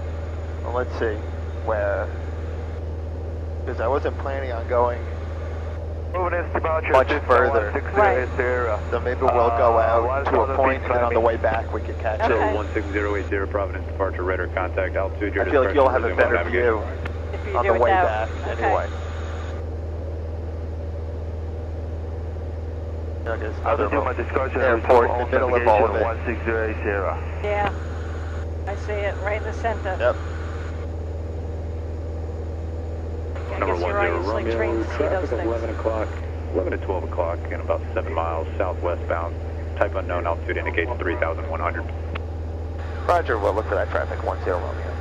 well, let's see where, because I wasn't planning on going Moving in departure. much further. Right. So maybe we'll go out to a point, and then on the way back we could catch Okay. it. 16080, Providence departure, radar contact, altitude, your I feel like you'll have a discretion, better resume view If you on do the it way that back okay. anyway. I guess I'll another do my discussion. airport in the middle of all of it. 1608 Sierra. Yeah. I see it right in the center. Yep. I Number guess you're right, it's like trained to see those traffic things. 11 o'clock, 11 to 12 o'clock, and about 7 miles southwest bound. Type unknown, altitude indicates 3,100. Roger, we'll look for that traffic 10 Romeo.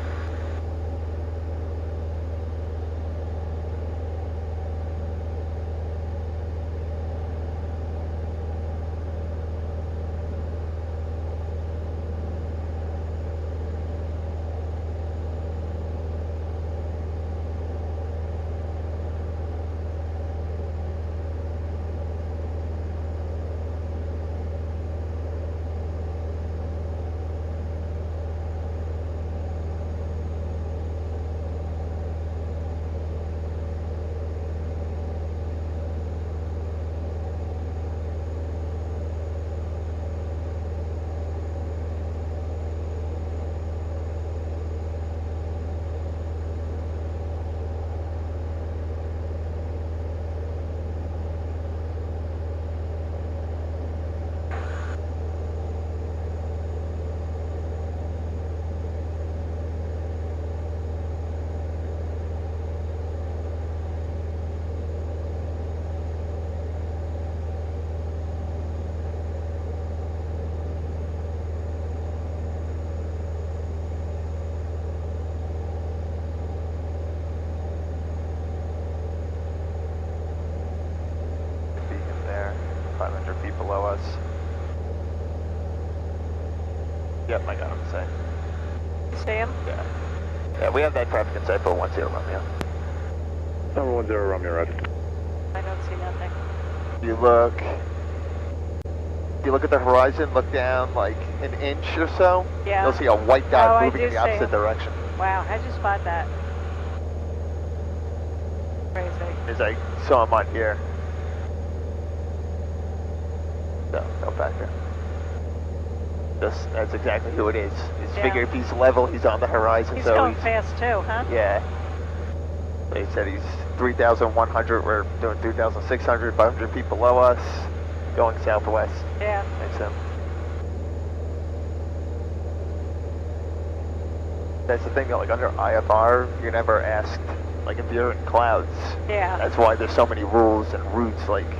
Beacon there, 500 feet below us. Yep, I got him to say. See him? Yeah. Yeah, we have that traffic in sight for 10 Romeo. Number 10 Romeo, roger. I don't see nothing. You look at the horizon, look down like an inch or so, Yeah. you'll see a white Oh, dot I moving do in the see opposite it. direction. Wow, how'd you spot that? Crazy. As I saw him on here. No, no factor. That's exactly who it is. He's Yeah. figure if he's level, he's on the horizon, He's so going fast too, huh? yeah. They said he's 3,100, we're doing 3,600, 500 feet below us, going southwest. Yeah. Makes him. That's the thing, though, like under IFR, you're never asked, like if you're in clouds. Yeah. That's why there's so many rules and routes, like,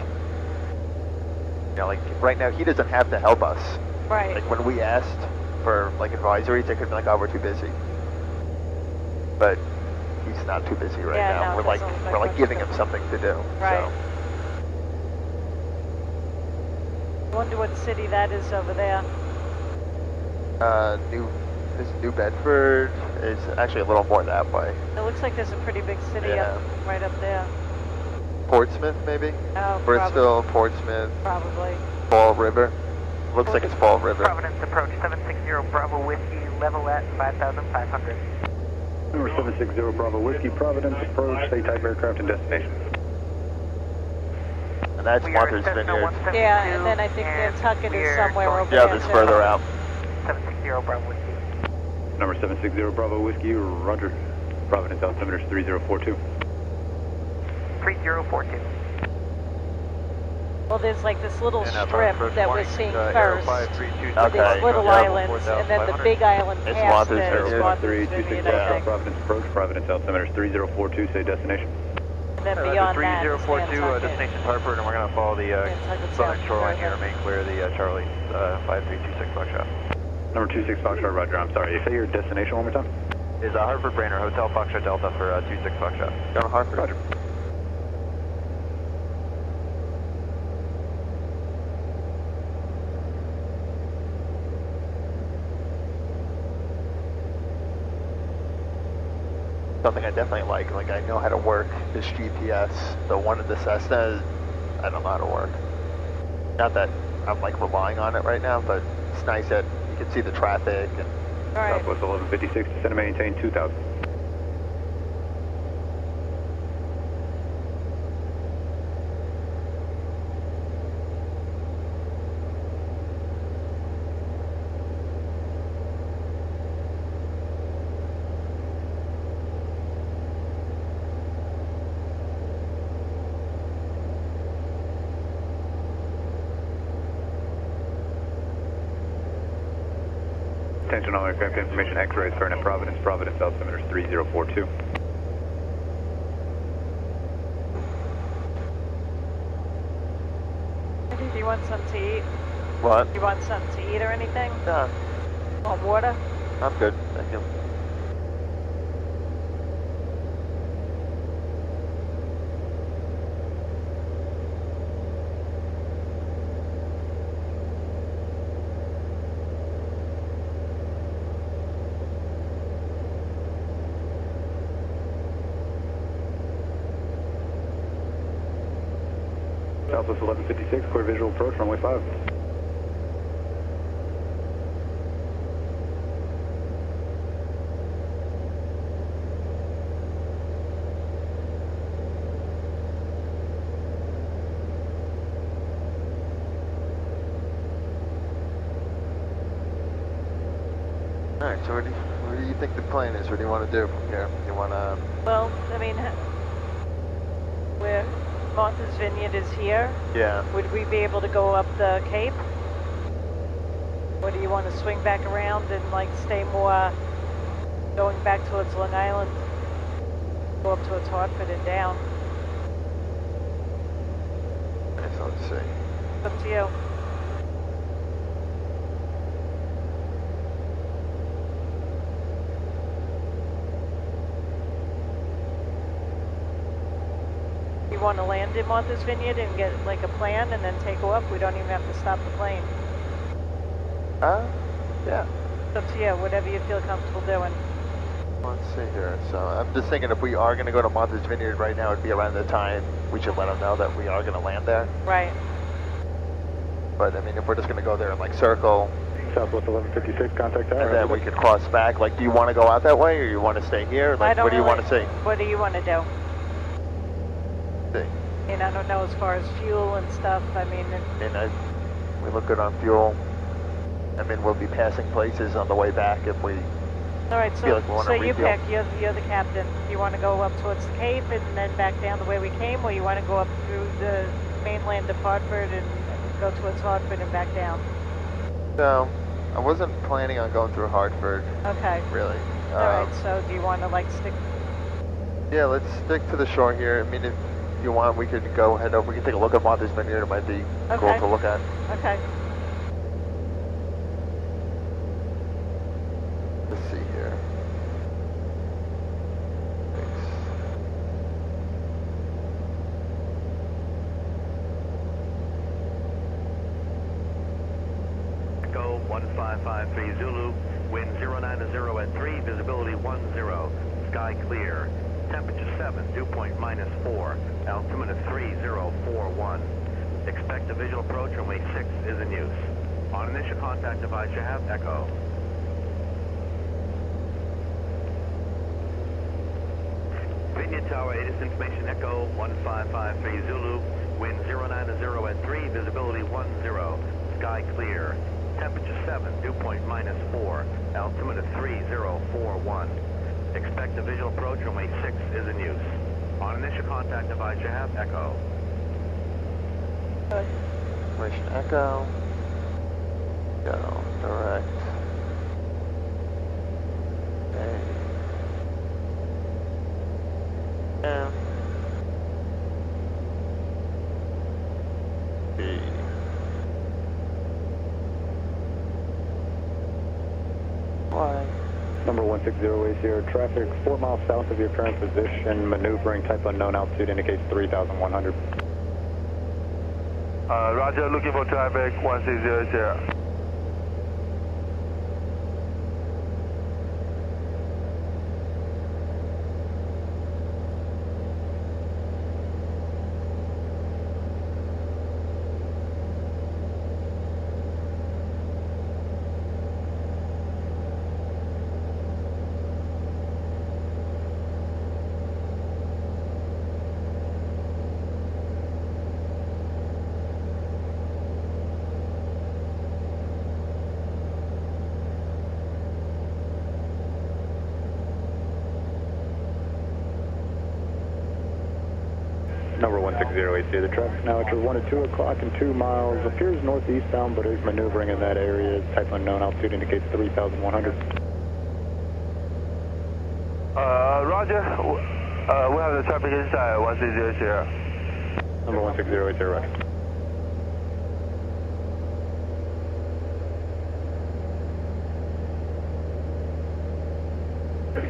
you know, like right now he doesn't have to help us. Right. Like when we asked for like advisories, they could be like, oh, we're too busy. But he's not too busy right Yeah, now. no, we're like doesn't look like we're like much giving to- him something to do. Right. I wonder what city that is over there. So, New Bedford is actually a little more that way. It looks like there's a pretty big city Yeah. right up there. Portsmouth, maybe? Oh, Bristol, Portsmouth, Probably. Fall River. Looks like it's Fall River. Providence approach 760 Bravo Whiskey, level at 5,500. Number 760 Bravo Whiskey, Providence, approach, say type aircraft and destination. And that's We are Martha's at Cessna Vineyard. 172, Yeah, and then I think and Nantucket is we're somewhere going over Yeah, there that's too. further out. 760 Bravo Whiskey. Number 760 Bravo Whiskey, roger. Providence altimeter is 3042. 3042. Well, there's like this little And strip first that we're warning, seeing Aero first. 532, With these Okay. little Yeah. islands, and then the big island It's past Martha's it is Vineyard. Martha's 3260 Vineyard, I think. Providence approach, Providence altimeter is 3042, say destination. And then beyond that is 3042, Nantucket. destination Hartford, and we're going to follow the Nantucket southern South shoreline Florida. here, main clear the Charlie 5326 Foxtrot. Number 26 Foxtrot, roger, I'm sorry. Say your destination one more time. Is Hartford Brainer, Hotel Foxtrot Delta for 26 Foxtrot. Go to Hartford. Roger. Something I definitely like I know how to work this GPS. The one in the Cessna, I don't know how to work. Not that I'm like relying on it right now, but it's nice that you can see the traffic and All right. Southwest 1156, descend and maintain 2000. Attention all aircraft information X-rays starting at Providence, Providence altimeter 3042. Do you want something to eat? What? You want something to eat or anything? No, Want water? I'm good. Thank you. Southwest 1156, clear visual approach, runway 5. Alright, so where do you think the plan is? What do you want to do from here? You want to... Well, I mean, where Martha's Vineyard is here, Yeah. would we be able to go up the Cape? Or do you want to swing back around and like stay more going back towards Long Island? Go up towards Hartford and down? Okay, so let's see. It's up to you. You want to land in Martha's Vineyard and get like a plan and then take off? We don't even have to stop the plane. Yeah. It's up to you, whatever you feel comfortable doing. Let's see here. So I'm just thinking if we are going to go to Martha's Vineyard right now, it'd be around the time we should let them know that we are going to land there. Right. But I mean, if we're just going to go there and like circle, Southwest 1156, contact that. and then we could cross back. Like, do you want to go out that way, or you want to stay here? Like, what do you want to see? What do you want to do? See. And I don't know as far as fuel and stuff. I mean, We look good on fuel. I mean, we'll be passing places on the way back if we all right. feel like we want So to you refuel. pick. You're the captain. You want to go up towards the Cape and then back down the way we came, or you want to go up through the mainland of Hartford and go towards Hartford and back down? So, I wasn't planning on going through Hartford, Okay. really. All right. So do you want to like stick? Yeah, let's stick to the shore here. I mean, if you want, we could go head over. We can take a look at Martha's Vineyard. It might be cool Okay. to look at. Okay. Let's see here. Thanks. Echo 1553 Zulu, wind 090 at 3, visibility 10, sky clear. Temperature 7, dew point -4, altimeter 3041. Expect a visual approach, runway 6 is in use. On initial contact device, you have Echo. Vineyard Tower, ATIS information, Echo 1553 Zulu, wind 090 at 3, visibility 10, sky clear. Temperature 7, dew point -4, altimeter 3041. Expect a visual approach, runway 6 is in use. On initial contact device, you have Echo. Information Echo. Go direct. A. M. B. Y. Number 160 Sierra traffic, 4 miles south of your current position, maneuvering type unknown, altitude indicates 3,100. Roger, looking for traffic 160 Sierra. Number 16082, the traffic now at your 1 to 2 o'clock and 2 miles. Appears northeastbound, but is maneuvering in that area. Type unknown, altitude indicates 3,100. Roger. We have the traffic inside 16080. Number 16080, roger.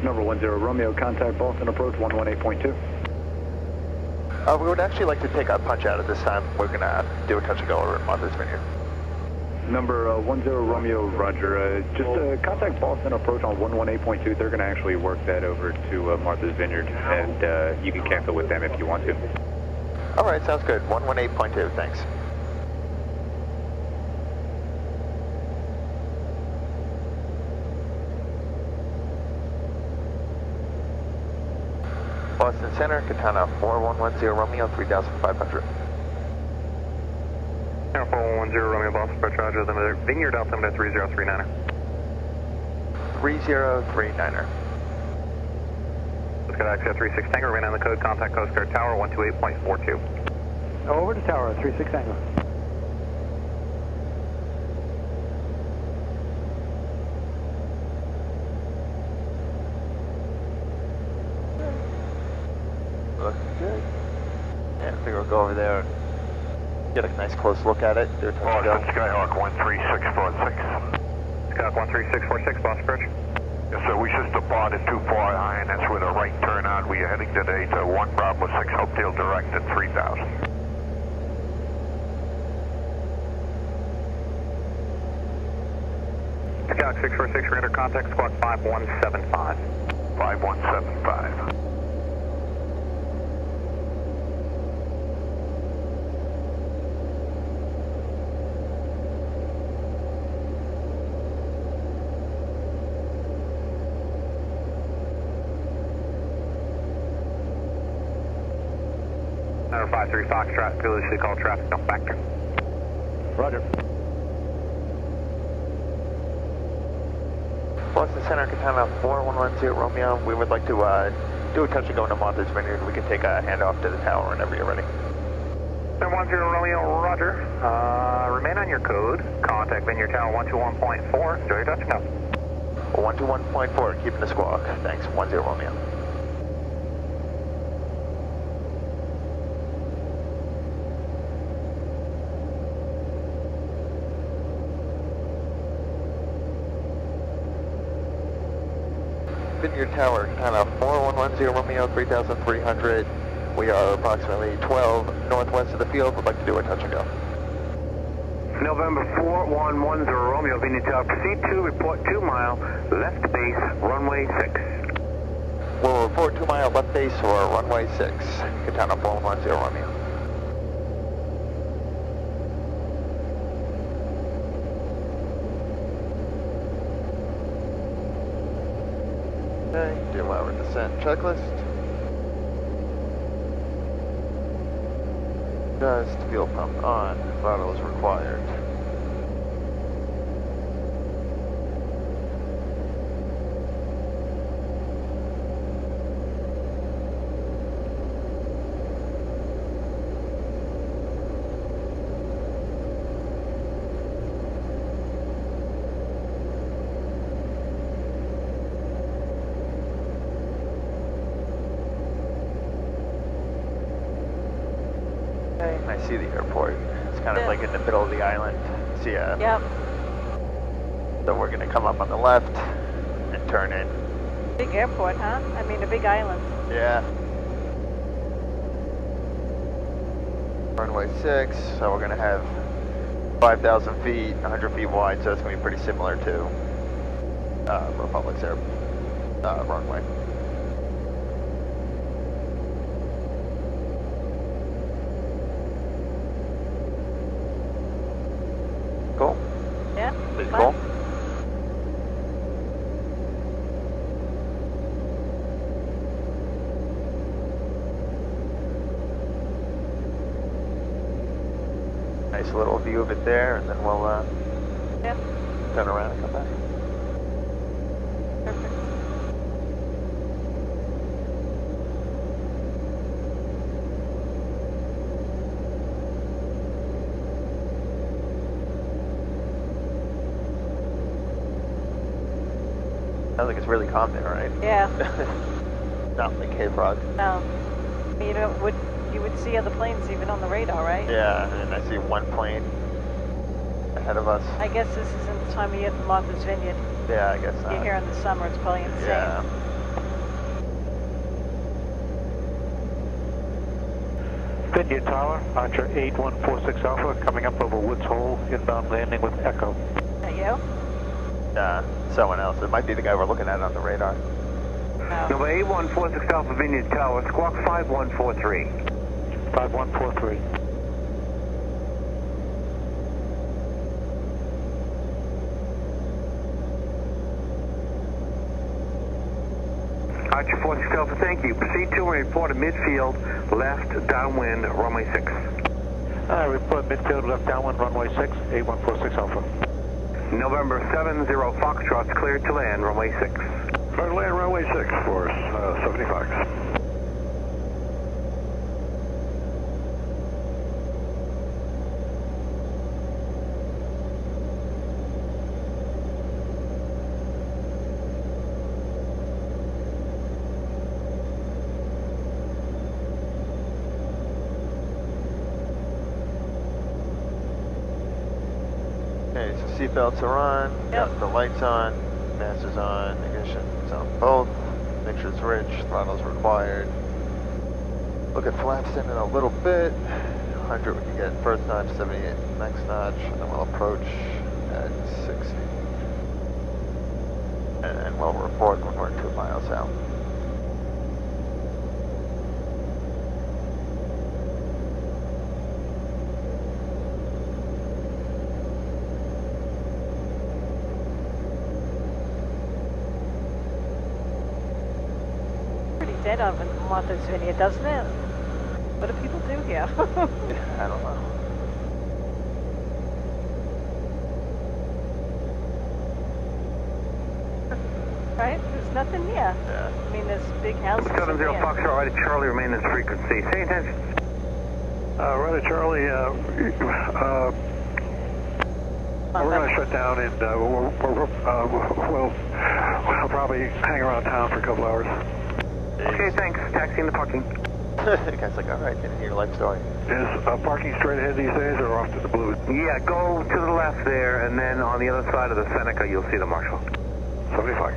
Number 10 Romeo, contact Boston approach 118.2. We would actually like to take a punch out at this time. We're going to do a touch and go over at Martha's Vineyard. Number 10 Romeo, roger. Just contact Boston approach on 118.2. They're going to actually work that over to Martha's Vineyard, and you can cancel with them if you want to. All right, sounds good. 118.2, thanks. Boston Center, Katana 4110 Romeo, 3,500. 4110 Romeo, Boston approach, roger. Limiter Vineyard, altimeter 3039er. 3039er. Let's go to Access 36 Tango, remain on the code, contact Coast Guard Tower 128.42. Over to tower, 36 Tango. Looking good. Yeah, I figure we'll go over there and get a nice close look at it. Do a touch and go. Skyhawk 13646. Skyhawk 13646, Boston approach. Yes, sir, we just departed too far high, and that's where the right turn on. We are heading today to 1 Bravo 6 Hopedale direct at 3,000. Skyhawk 646, we're under contact, squawk 5175. 5175. Number 53 Foxtrot, previously called traffic no factor. Roger. Boston Center, Katana 4110 Romeo. We would like to do a touch and go into Martha's Vineyard. We can take a handoff to the tower whenever you're ready. 10 Romeo, roger. Remain on your code. Contact Vineyard Tower 121.4. Enjoy your touch and go. 121.4, keeping the squawk. Thanks, 10 Romeo. Vineyard Tower, Katana 4110 Romeo, 3,300. We are approximately 12 northwest of the field. Would like to do a touch and go. November 4110 Romeo, Vineyard Tower. Proceed to report 2 mile, left base, runway 6. We'll report 2 mile left base or runway 6. Katana 4110 Romeo. Okay, do our descent checklist. Just fuel pump on, throttle is required. I see the airport. It's kind of like in the middle of the island. See ya. Yep. So we're gonna come up on the left and turn in. Big airport, huh? I mean, a big island. Yeah. Runway 6, so we're gonna have 5,000 feet, 100 feet wide, so it's gonna be pretty similar to Republic's runway. Cool. Yeah. Pretty fun. cool. Nice little view of it there, and then we'll Yeah. turn around and come back. Perfect. Sounds like it's really calm there, right? Yeah. Not like Cape Frog. No. You would see other planes even on the radar, right? Yeah, and I see one plane ahead of us. I guess this isn't the time of year for Martha's Vineyard. Yeah, I guess not. You're here in the summer, it's probably insane. Yeah. Vineyard Tower, Archer 8146 Alpha, coming up over Woods Hole, inbound landing with Echo. Is that you? Someone else. It might be the guy we're looking at on the radar. No. Number 8146 Alpha Vineyard Tower, squawk 5143. 5143. Archer 46 Alpha, thank you. Proceed to and report a midfield, left downwind, runway 6. Report midfield left downwind, runway 6, 8146 Alpha. November 70 Foxtrot's cleared to land, runway 6. Clear to land runway 6 for 75. Okay, so seatbelts are on, got the lights on, master's on, ignition's on both, make sure it's rich, throttle's required. Look at flaps in a little bit, 100 we can get first notch, 78 next notch, and then we'll approach at 60. And we'll report when we're 2 miles out. Dead of in Martha's Vineyard, doesn't it? What do people do here? I don't know. Right? There's nothing here. Yeah. I mean, there's big houses. 70 Foxtrot, right at Charlie, remain in frequency. Say attention. Right at Charlie, we're going to shut down and we'll probably hang around town for a couple hours. Okay, thanks. Taxi in the parking. The guy's like, alright, didn't hear your life story. Is parking straight ahead these days or off to the blues? Yeah, go to the left there, and then on the other side of the Seneca, you'll see the Marshal. 75.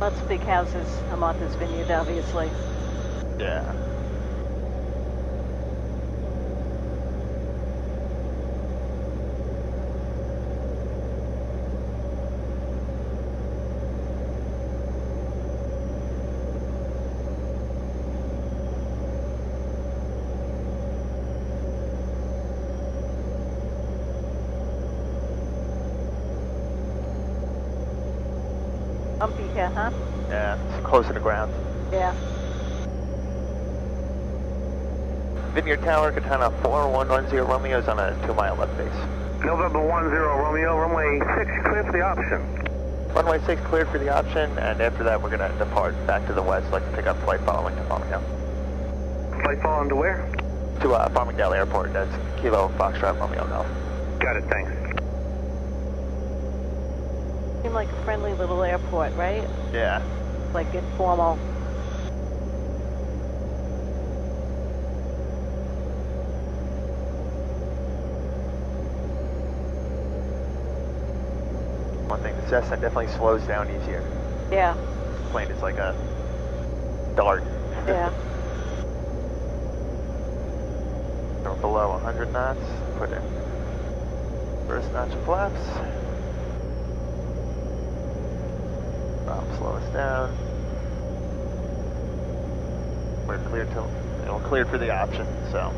Lots of big houses on Martha's Vineyard, obviously. Yeah. Bumpy here, huh? Yeah, it's close to the ground. Yeah. Vineyard Tower, Katana 4110 Romeo's on a 2-mile left base. November 10 Romeo, runway 6, clear for the option. Runway 6 cleared for the option, and after that we're going to depart back to the west, like to pick up flight following to Farmingdale. Flight following to where? To Farmingdale Airport, that's Kilo Foxtrot Romeo Golf. Got it, thanks. Seemed like a friendly little airport, right? Yeah. Like informal. One thing, the Cessna definitely slows down easier. Yeah. This plane is like a dart. Yeah. Go below 100 knots, put in first notch of flaps. Slow us down. We're cleared cleared for the option, so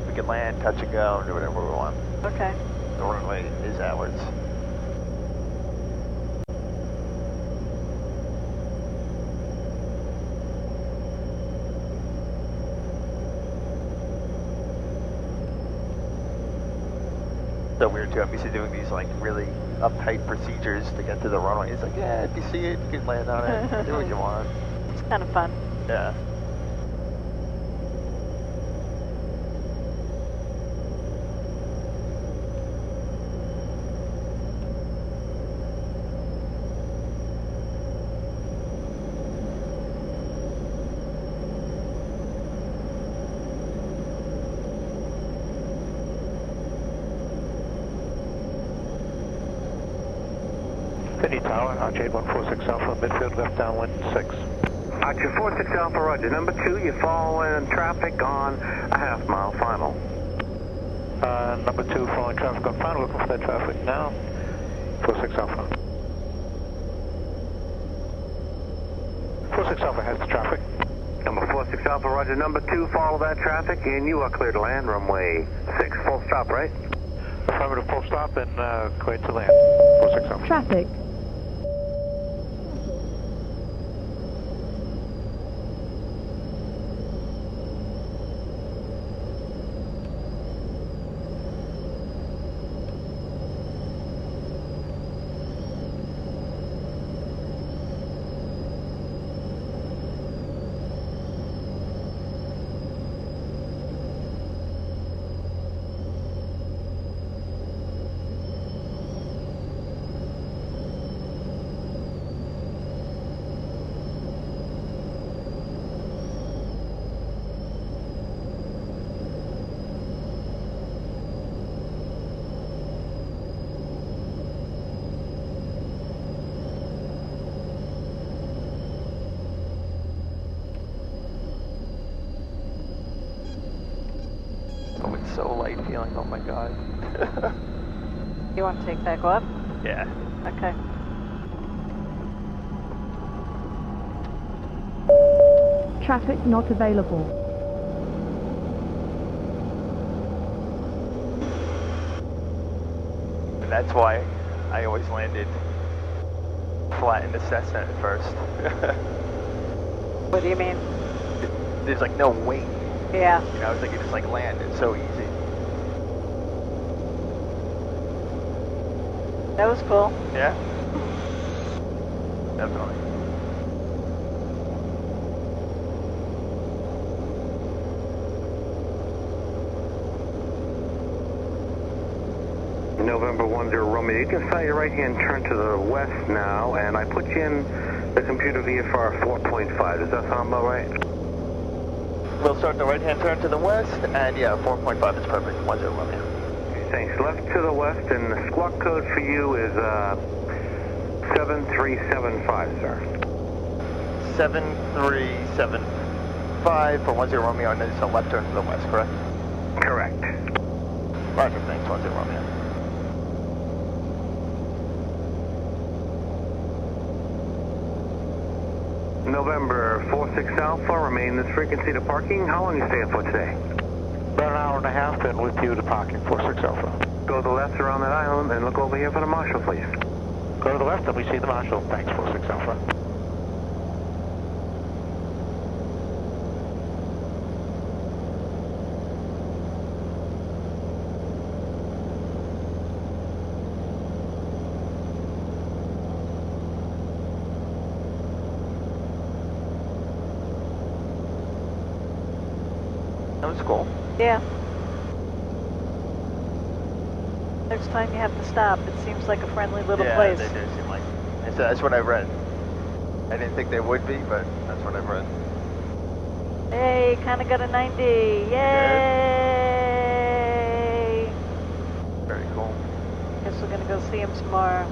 we can land, touch and go, and do whatever we want. Okay. The runway is ours. So weird too. I'm used to doing these like really uptight procedures to get to the runway. It's like, yeah, if you see it, you can land on it, do what you want. It's kind of fun. Yeah. Vinny Tower, Arcade 146 Alpha, midfield left downwind 6. Archer 46 Alpha, roger. Number 2, you're following traffic on a half-mile final. Number 2, following traffic on final, looking for that traffic now. 46 Alpha. 46 Alpha has the traffic. Number 46 Alpha, roger. Number 2, follow that traffic, and you are clear to land. Runway 6, full stop, right? Affirmative, full stop and clear to land. 46 Alpha. Traffic. Oh, it's so light feeling, oh my god. You want to take back off? Yeah. Okay. Traffic not available. And that's why I always landed flat in the Cessna at first. What do you mean? There's like no weight. Yeah. You know, it's like you just like land, it's so easy. That was cool. Yeah? Definitely. November 10 Romeo, you can start your right-hand turn to the west now, and I put you in the computer VFR 4.5. Does that sound about right? We'll start the right-hand turn to the west, and yeah, 4.5 is perfect. 10 Romeo. Thanks. Left to the west, and the squawk code for you is 7375, sir. 7375 for 10 Romeo, and it's a left turn to the west, correct? Correct. Roger, thanks, 10 Romeo. November 46 Alpha, remain this frequency to parking. How long are you staying for today? About an hour and a half, and with you to parking, 46 Alpha. Go to the left around that island and look over here for the marshal, please. Go to the left and we see the marshal. Thanks, 46 Alpha. That was cool. Yeah. Next time you have to stop, it seems like a friendly little place. Yeah, they do seem like. That's what I read. I didn't think they would be, but that's what I've read. Hey, kind of got a 90. Yay! Very cool. Guess we're gonna go see him tomorrow.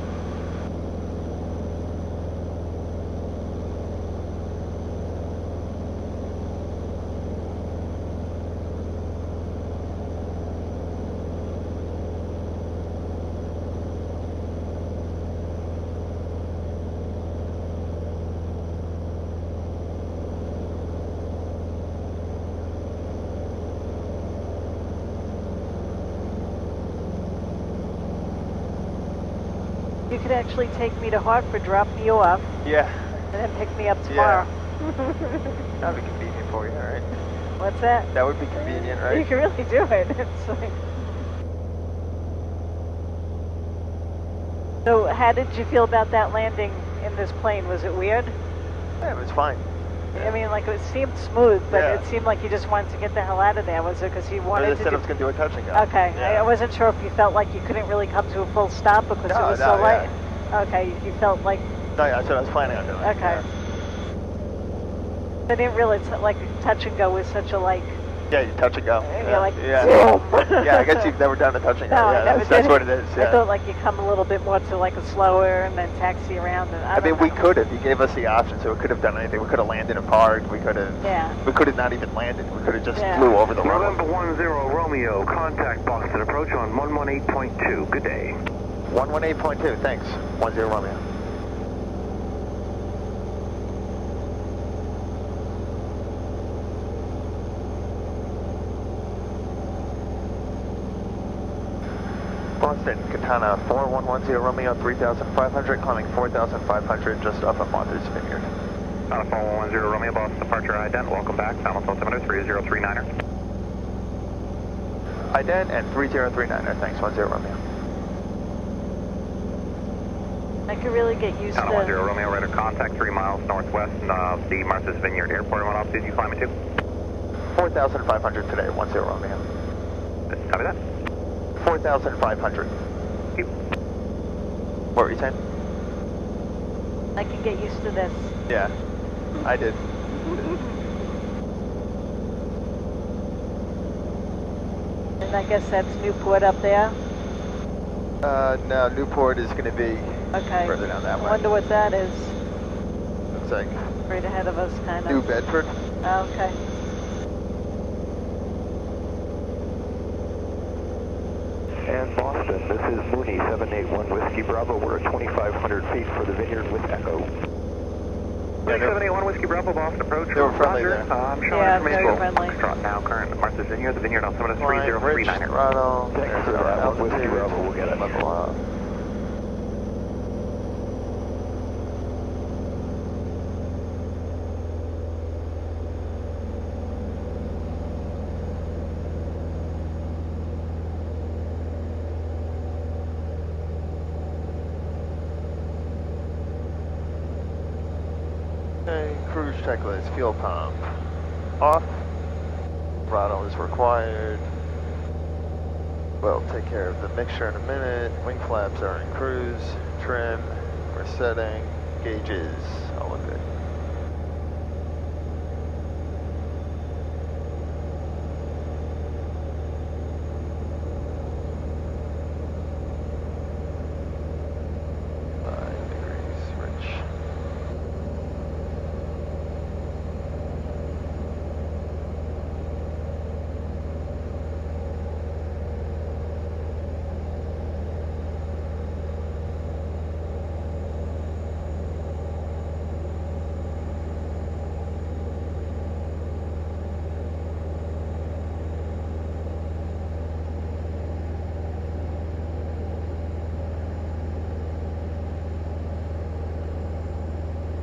You could actually take me to Hartford, drop me off, Yeah. and then pick me up tomorrow. That would be convenient for you, right? What's that? That would be convenient, You right? can really do it. It's like... So how did you feel about that landing in this plane? Was it weird? Yeah, it was fine. I mean, like, it seemed smooth, but Yeah. it seemed like you just wanted to get the hell out of there. Was it because you I wanted just to said do... I was going to do a touch and go. Okay, Yeah. I wasn't sure if you felt like you couldn't really come to a full stop because No, it was no, so light. yeah. Okay, you felt like... No, yeah, that's what I was planning on doing. Okay. Yeah. I didn't realize like touch and go was such a like Yeah, you touch and go. And yeah. you're like, yeah. zoom. Yeah, I guess you've never done a touch and go. No, yeah, I never that's did what it is. Yeah. I thought like you come a little bit more to like a slower and then taxi around. And I mean, we could have. You gave us the option, so we could have done anything. We could have landed and parked. We could have. Yeah. We could have not even landed. We could have just flew over the runway. November 10 Romeo, contact Boston approach on 118.2. Good day. 118.2. Thanks. 10 Romeo. Boston, Katana 4110 Romeo 3500, climbing 4500 just off of Martha's Vineyard. Katana 4110 Romeo, Boston departure ident, welcome back, final altimeter 3039er. Ident and 3039er, thanks, 10 Romeo. I could really get used Katana to... 10 Romeo, radar contact 3 miles northwest of the Martha's Vineyard Airport. What altitude you climbing to? 4500 today, 10 Romeo. Copy that. 4500. What were you saying? I can get used to this. Yeah, I did. And I guess that's Newport up there? No, Newport is going to be further down that way. I wonder what that is. Looks like right ahead of us, kind of. New Bedford. Oh, okay. And Boston, this is Mooney 781 Whiskey Bravo. We're at 2,500 feet for the Vineyard with Echo. 781 Whiskey Bravo, Boston approach. They were friendly there. I'm showing Yeah, information. very friendly. Foxtrot now, current Martha's Vineyard, the Vineyard altimeter 3039er. Throttle. Thanks for that. Whiskey Bravo, we'll get it. Level up. Okay, cruise checklist, fuel pump off, throttle is required. We'll take care of the mixture in a minute. Wing flaps are in cruise, trim, we're setting, gauges, all look good.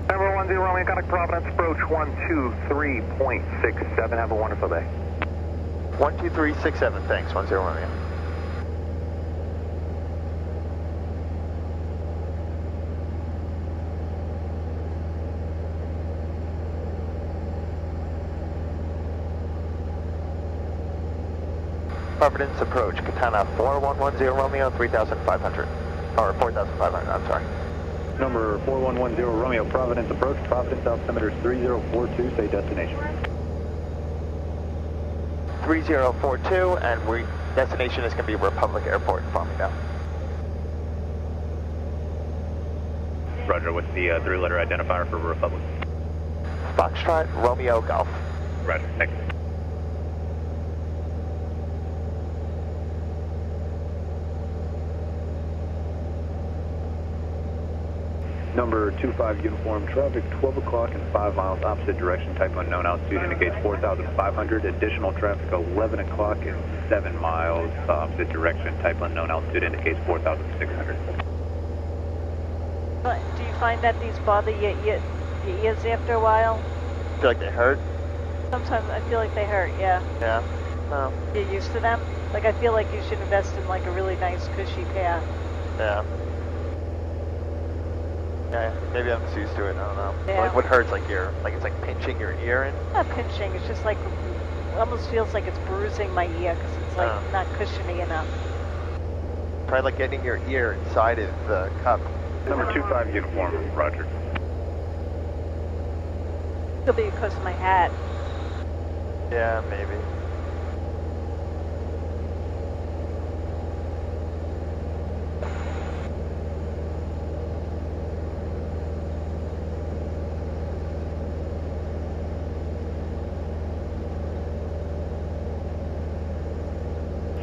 Number 10 Romeo, contact Providence, approach 123.67. Have a wonderful day. 12367, thanks, 10 Romeo. Providence approach, Katana 4110 Romeo 3500, or 4500, I'm sorry. Number 4110 Romeo, Providence approach. Providence altimeter is 3042, say destination. 3042, and destination is going to be Republic Airport in Farmingdale. Roger, what's the three-letter identifier for Republic? Foxtrot, Romeo, Golf. Roger, thank you. Number 25 uniform traffic, 12 o'clock and 5 miles opposite direction, type unknown, altitude indicates 4,500, additional traffic 11 o'clock and 7 miles opposite direction, type unknown, altitude indicates 4,600. But do you find that these bother your ears after a while? Feel like they hurt? Sometimes I feel like they hurt, yeah. Yeah? No. You're used to them? Like I feel like you should invest in like a really nice cushy pair. Yeah. Yeah, maybe I'm just used to it, I don't know. Yeah. Like what hurts, like it's like pinching your ear in? Not pinching, it's just like, it almost feels like it's bruising my ear because it's like not cushiony enough. Try like getting your ear inside of the cup. Number 25 uniform, roger. Could be because of my hat. Yeah, maybe.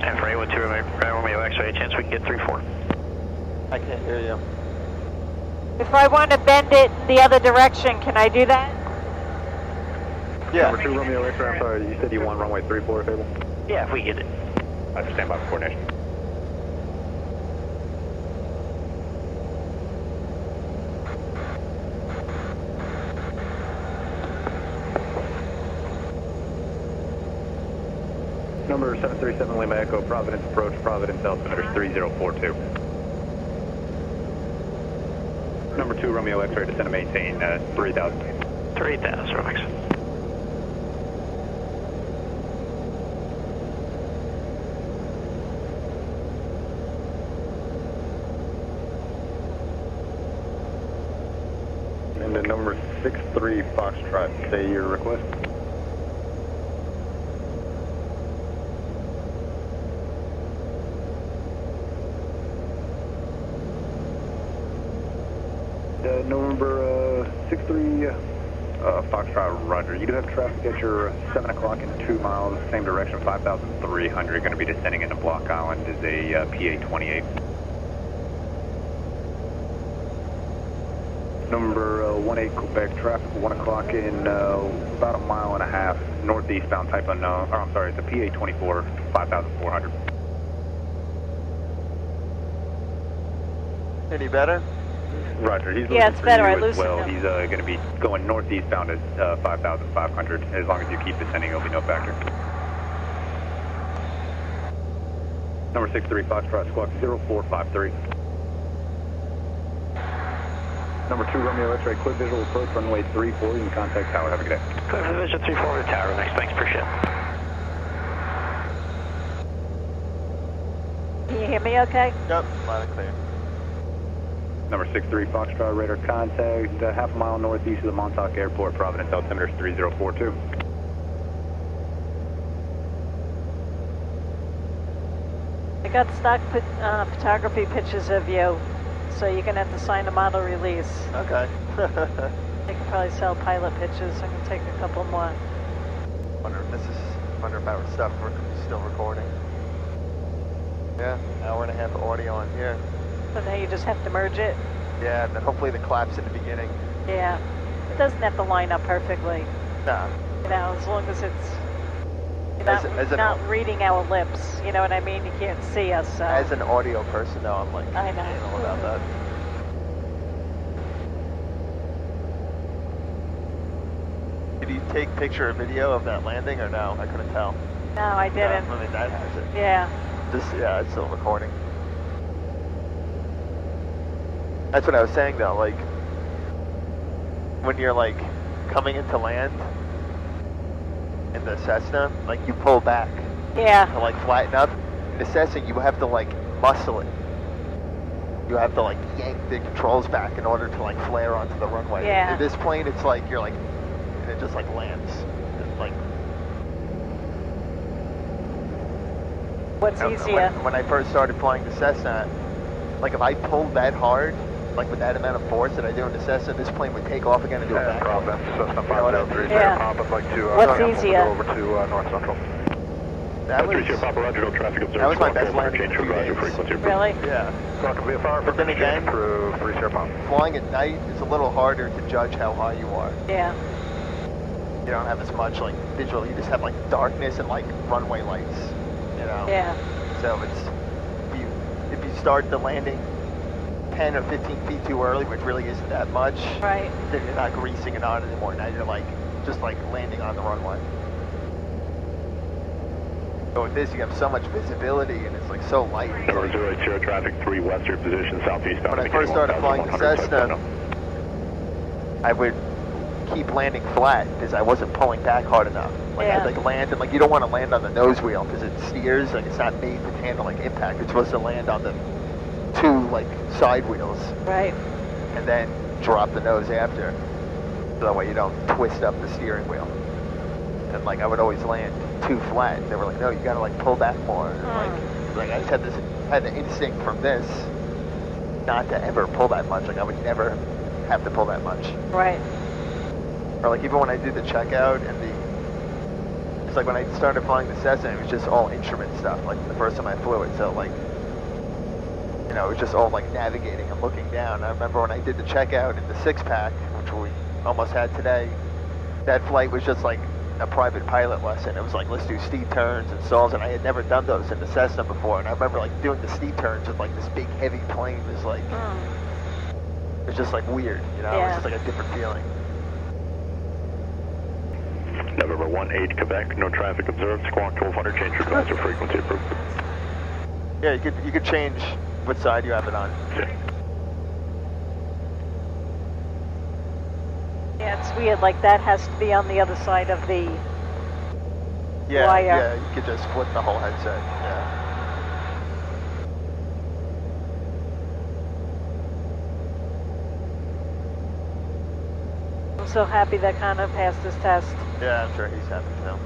And for 812 Romeo X-ray, chance we can get 3-4. I can't hear you. If I want to bend it the other direction, can I do that? Yeah. Number 2 Romeo X-ray, I'm sorry, you said you want runway 34 available? Yeah, if we get it. I have to stand by for coordination. Number 737 Lima Echo, Providence approach, Providence altimeter 3042. Number 2 Romeo X-ray, descend and maintain 3000. 3000, Romeo. And then number 63 Foxtrot, say your request. November 63 Foxtrot, roger. You do have traffic at your 7 o'clock and 2 miles, same direction, 5,300. Going to be descending into Block Island is a PA-28. Number 18 Quebec, traffic 1 o'clock in about a mile and a half, northeastbound type unknown. Oh, I'm sorry, it's a PA-24, 5,400. Any better? Roger, he's Yeah, it's better. I as loosened well. him. He's going to be going northeastbound at 5,500. As long as you keep descending, it'll be no factor. Number 63 Foxtrot, squawk 0453. Number 2 Romeo X-ray, clear visual approach, runway 34. You can contact tower. Have a good day. Clear for vision 34 to tower, next. Thanks, appreciate it. Can you hear me okay? Yep, loud and clear. Number 63 Foxtrot, radar contact, half a mile northeast of the Montauk Airport, Providence altimeter 3042. I got stock photography pictures of you, so you're going to have to sign a model release. Okay. They can probably sell pilot pictures. I can take a couple more. Wonder if our stuff we're still recording. Yeah, hour and a half of audio on here. So now you just have to merge it? Yeah, and then hopefully the claps in the beginning. Yeah. It doesn't have to line up perfectly. Nah. You know, as long as it's As not reading our lips. You know what I mean? You can't see us, so. As an audio person, though, I'm like, I know. anal about that. Did you take picture or video of that landing or no? I couldn't tell. No, I didn't. No, I mean, that has it. Yeah. Yeah, it's still recording. That's what I was saying though, like, when you're like coming into land in the Cessna, like you pull back. Yeah. To like flatten up. In the Cessna, you have to like muscle it. You have to like yank the controls back in order to like flare onto the runway. Yeah. In this plane, it's like, you're like, and it just like lands. It's like. What's easier? When I first started flying the Cessna, like if I pulled that hard, like with that amount of force that I do in the Cessna, this plane would take off again and do a back. Providence, Cessna 503, Yeah. Papa, I'd like to What's easier? over to North Central. That was, Papa, Roger, no traffic observed. that was my best landing in 2 days. Frequency. Really? Yeah. Welcome to VFR, But then again, approved, 3 Papa. flying at night is a little harder to judge how high you are. Yeah. You don't have as much like visual, you just have like darkness and like runway lights, you know? Yeah. So it's, if you start the landing 10 or 15 feet too early, which really isn't that much, Right. then you're not greasing it on anymore. Now you're like, just like landing on the runway. So with this, you have so much visibility and it's like so light. It's like, 080 traffic 3 western position, southeast. when I first started flying the Cessna, I would keep landing flat because I wasn't pulling back hard enough. Like Yeah. I'd like land, and like you don't want to land on the nose wheel because it steers, like it's not made to handle like impact. It's supposed to land on the 2 like side wheels Right. and then drop the nose after. So that way you don't twist up the steering wheel. And like I would always land too flat. They were like, no, you gotta like pull back more. And, like I just had the instinct from this not to ever pull that much. Like I would never have to pull that much. Right. Or like even when I did the checkout and It's like when I started flying the Cessna, it was just all instrument stuff, like the first time I flew it, so like, you know, it was just all like navigating and looking down. I remember when I did the checkout in the 6-pack, which we almost had today, that flight was just like a private pilot lesson. It was like, let's do steep turns and stalls, and I had never done those in the Cessna before, and I remember like doing the steep turns with like this big heavy plane. It was like, it was just like weird, you know, it was just like a different feeling. November 18 Quebec, no traffic observed, squawk 1200, change your transfer frequency approved. Yeah, you could change what side you have it on. Okay. Yeah, it's weird, like that has to be on the other side of the wire. Yeah, you could just flip the whole headset, yeah. I'm so happy that Connor passed his test. Yeah, I'm sure he's happy too.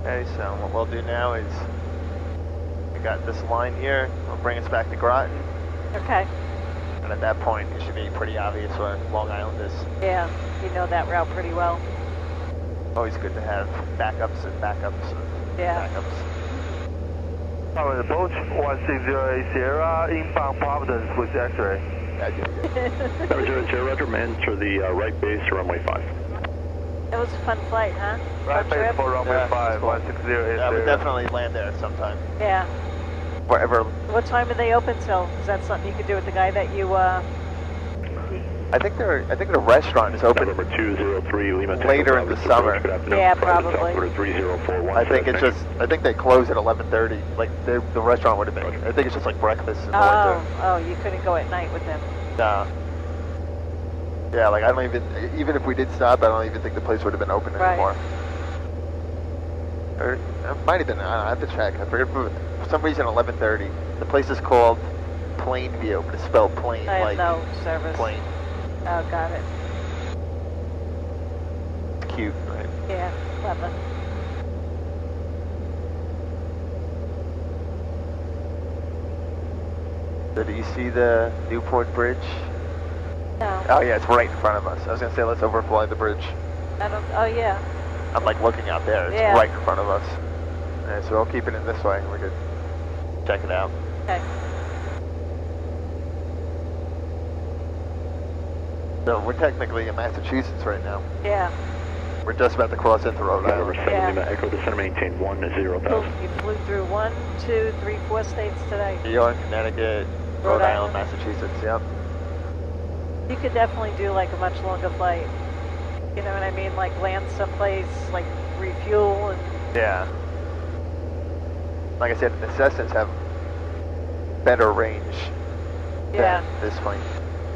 Okay, so what we'll do now is, we got this line here, we'll bring us back to Groton, Okay. and at that point it should be pretty obvious where Long Island is. Yeah, you know that route pretty well. Always good to have backups and backups and backups. The approach 160 Sierra, inbound Providence with X-ray. Roger, man, to the right base, runway 5. It was a fun flight, huh? Right Fun base trip? for runway 5, 160 Yeah, we definitely land there sometime. Yeah. Wherever. What time are they open till? Is that something you could do with the guy that you, I think the restaurant is open November 203 Lima later in the summer. Yeah, probably. I think it's just, I think they close at 11:30. Like the restaurant would have been. I think it's just like breakfast. And oh, you couldn't go at night with them. No. Yeah, like I don't even if we did stop, I don't even think the place would have been open anymore. Or it might have been. I have to check. I forget. For some reason, 11:30. The place is called Plainview, but it's spelled plain, I have like no service. plain. Oh, got it. It's cute, right? Yeah, clever. So do you see the Newport Bridge? No. Oh yeah, it's right in front of us. I was gonna say let's overfly the bridge. I don't, oh yeah. I'm like looking out there. It's right in front of us. Alright, so we'll keep it in this way. We're good. Check it out. Okay. So we're technically in Massachusetts right now. Yeah. We're just about to cross into Rhode Island. Yeah. Echo descend maintain 10,000. You flew through 1, 2, 3, 4 states today. New York, Connecticut, Rhode Island, Massachusetts, yep. You could definitely do like a much longer flight. You know what I mean? Like land someplace, like refuel and... Yeah. Like I said, the Cessnas have better range than this plane.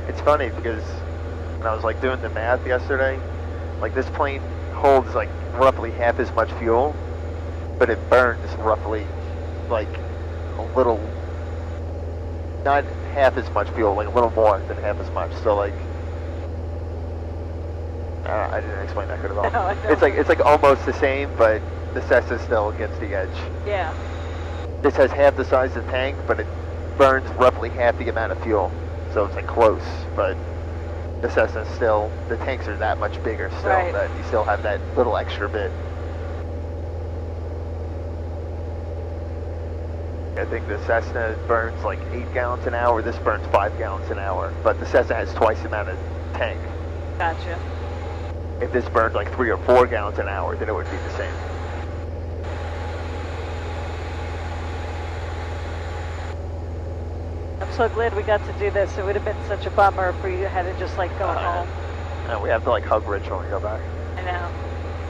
It's funny because when I was like doing the math yesterday, like this plane holds like roughly half as much fuel, but it burns roughly like a little, not half as much fuel, like a little more than half as much. So like, I didn't explain that good at all. No, it's like almost the same, but the Cessna still gets the edge. Yeah. This has half the size of the tank, but it burns roughly half the amount of fuel. So it's like close, but the Cessna still, the tanks are that much bigger still, that you still have that little extra bit. I think the Cessna burns like 8 gallons an hour, this burns 5 gallons an hour, but the Cessna has twice the amount of tank. Gotcha. If this burned like 3 or 4 gallons an hour, then it would be the same. I'm so glad we got to do this. It would have been such a bummer if we had to just like go home. And we have to like hug Rich when we go back. I know.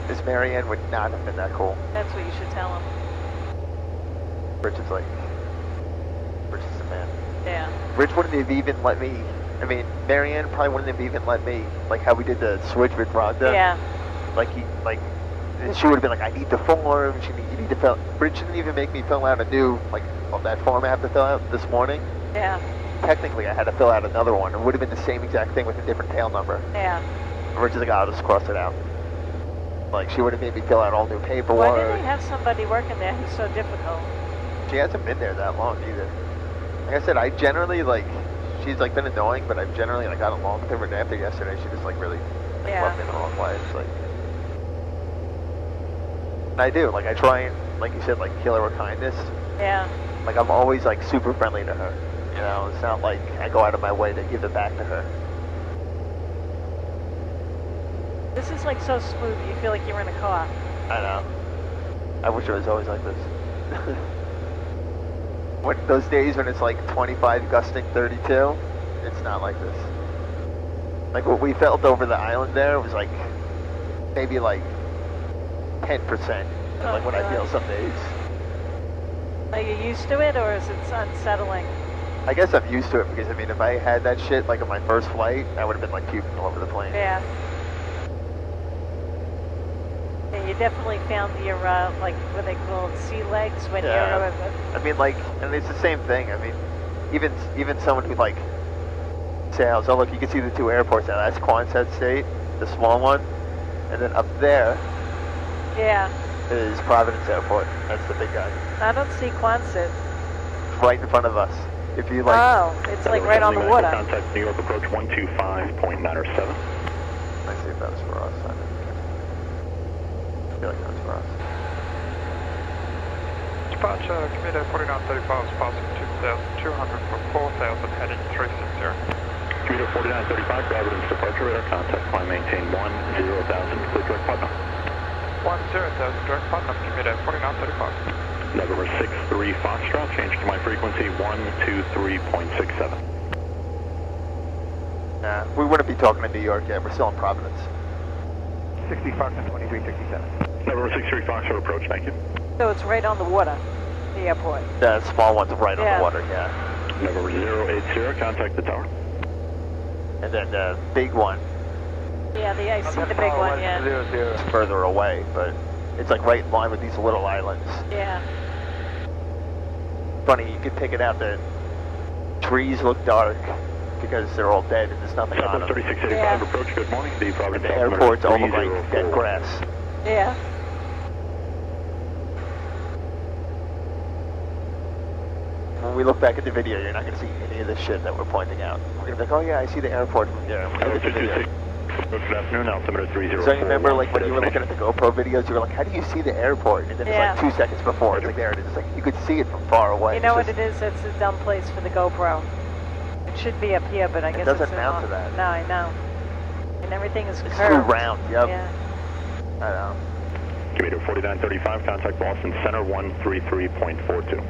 This Marianne would not have been that cool. That's what you should tell him. Rich is like, Rich is the man. Yeah. Rich wouldn't have even let me, I mean, Marianne probably wouldn't have even let me, like how we did the switch with Rhonda. Yeah. Like she would have been like, I need the form, you need to fill, Rich didn't even make me fill out a new, like, that form I have to fill out this morning. Yeah. Technically I had to fill out another one. It would have been the same exact thing with a different tail number. Yeah. Rich is like, I'll just cross it out. Like, she would have made me fill out all new paperwork. Why did they have somebody working there who's so difficult? She hasn't been there that long either. Like I said, I generally, like, she's like been annoying, but I've generally like got along with her. But after yesterday, she just like really rubbed me the wrong way. It's like, and I do, like I try and, like you said, like kill her with kindness. Yeah. Like I'm always like super friendly to her. You know, it's not like I go out of my way to give it back to her. This is like so smooth, you feel like you're in a car. I know. I wish it was always like this. When those days when it's like 25 gusting 32, it's not like this. Like what we felt over the island there was like maybe like 10%. Like what I feel some days. Are you used to it, or is it unsettling? I guess I'm used to it because I mean, if I had that shit like on my first flight, I would have been like puking all over the plane. Yeah. Yeah, you definitely found your like what they call sea legs when you're. I mean, like, and it's the same thing. I mean, even someone who like sails. Oh, look, you can see the two airports now. That's Quonset State, the small one, and then up there. Yeah. Is Providence Airport. That's the big guy. I don't see Quonset. Right in front of us. If you like. Oh, it's like right on the water. Contact New York approach 125.907. Let's see if that was for us. I feel like that was for us. Departure, Commander 4935 is passing 2,200 for 4,000 heading 360. Commander 4935, Providence departure radar contact, climb maintain 10,000, clear direct Putnam. 10,000 direct Putnam, Commander 4935. November 63 Foxtrot, change to my frequency 123.67. Nah, we wouldn't be talking to New York yet. We're still in Providence. 60 Foxtrot 2367. November 63 Foxtrot approach, thank you. So it's right on the water, the airport. The small one's right on the water, yeah. November 080, contact the tower. And then the big one. Yeah, I see the big one, yeah. It's further away, but it's like right in line with these little islands. Yeah. Funny, you could pick it out. The trees look dark because they're all dead and there's nothing on them. 3685 approach, good morning. The Providence the airport's all look like dead grass. Yeah. When we look back at the video, you're not going to see any of the shit that we're pointing out. We're going to be like, oh yeah, I see the airport from there. When we look at the video. Good afternoon, altimeter 30. So you remember like when you were looking at the GoPro videos, you were like, how do you see the airport? And then it's like 2 seconds before, it's like there it is. It's like you could see it from far away. You know what it is? It's a dumb place for the GoPro. It should be up here, but I guess it doesn't mount to that. No, I know. And everything is curved. Too round, yep. Yeah. I know. Commander 4935, contact Boston Center 133.42.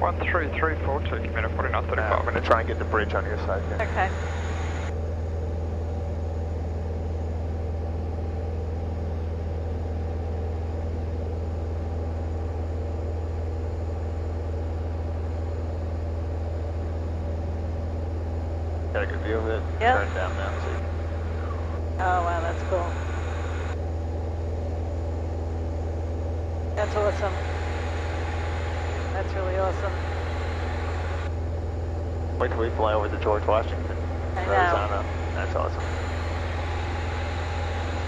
13342, Commander 4935. I'm going to try and get the bridge on your side here. Okay. Got a good view of it? Yep. Turn it down now, see. Oh wow, that's cool. That's awesome. That's really awesome. Wait till we fly over to George Washington, Arizona. That's awesome.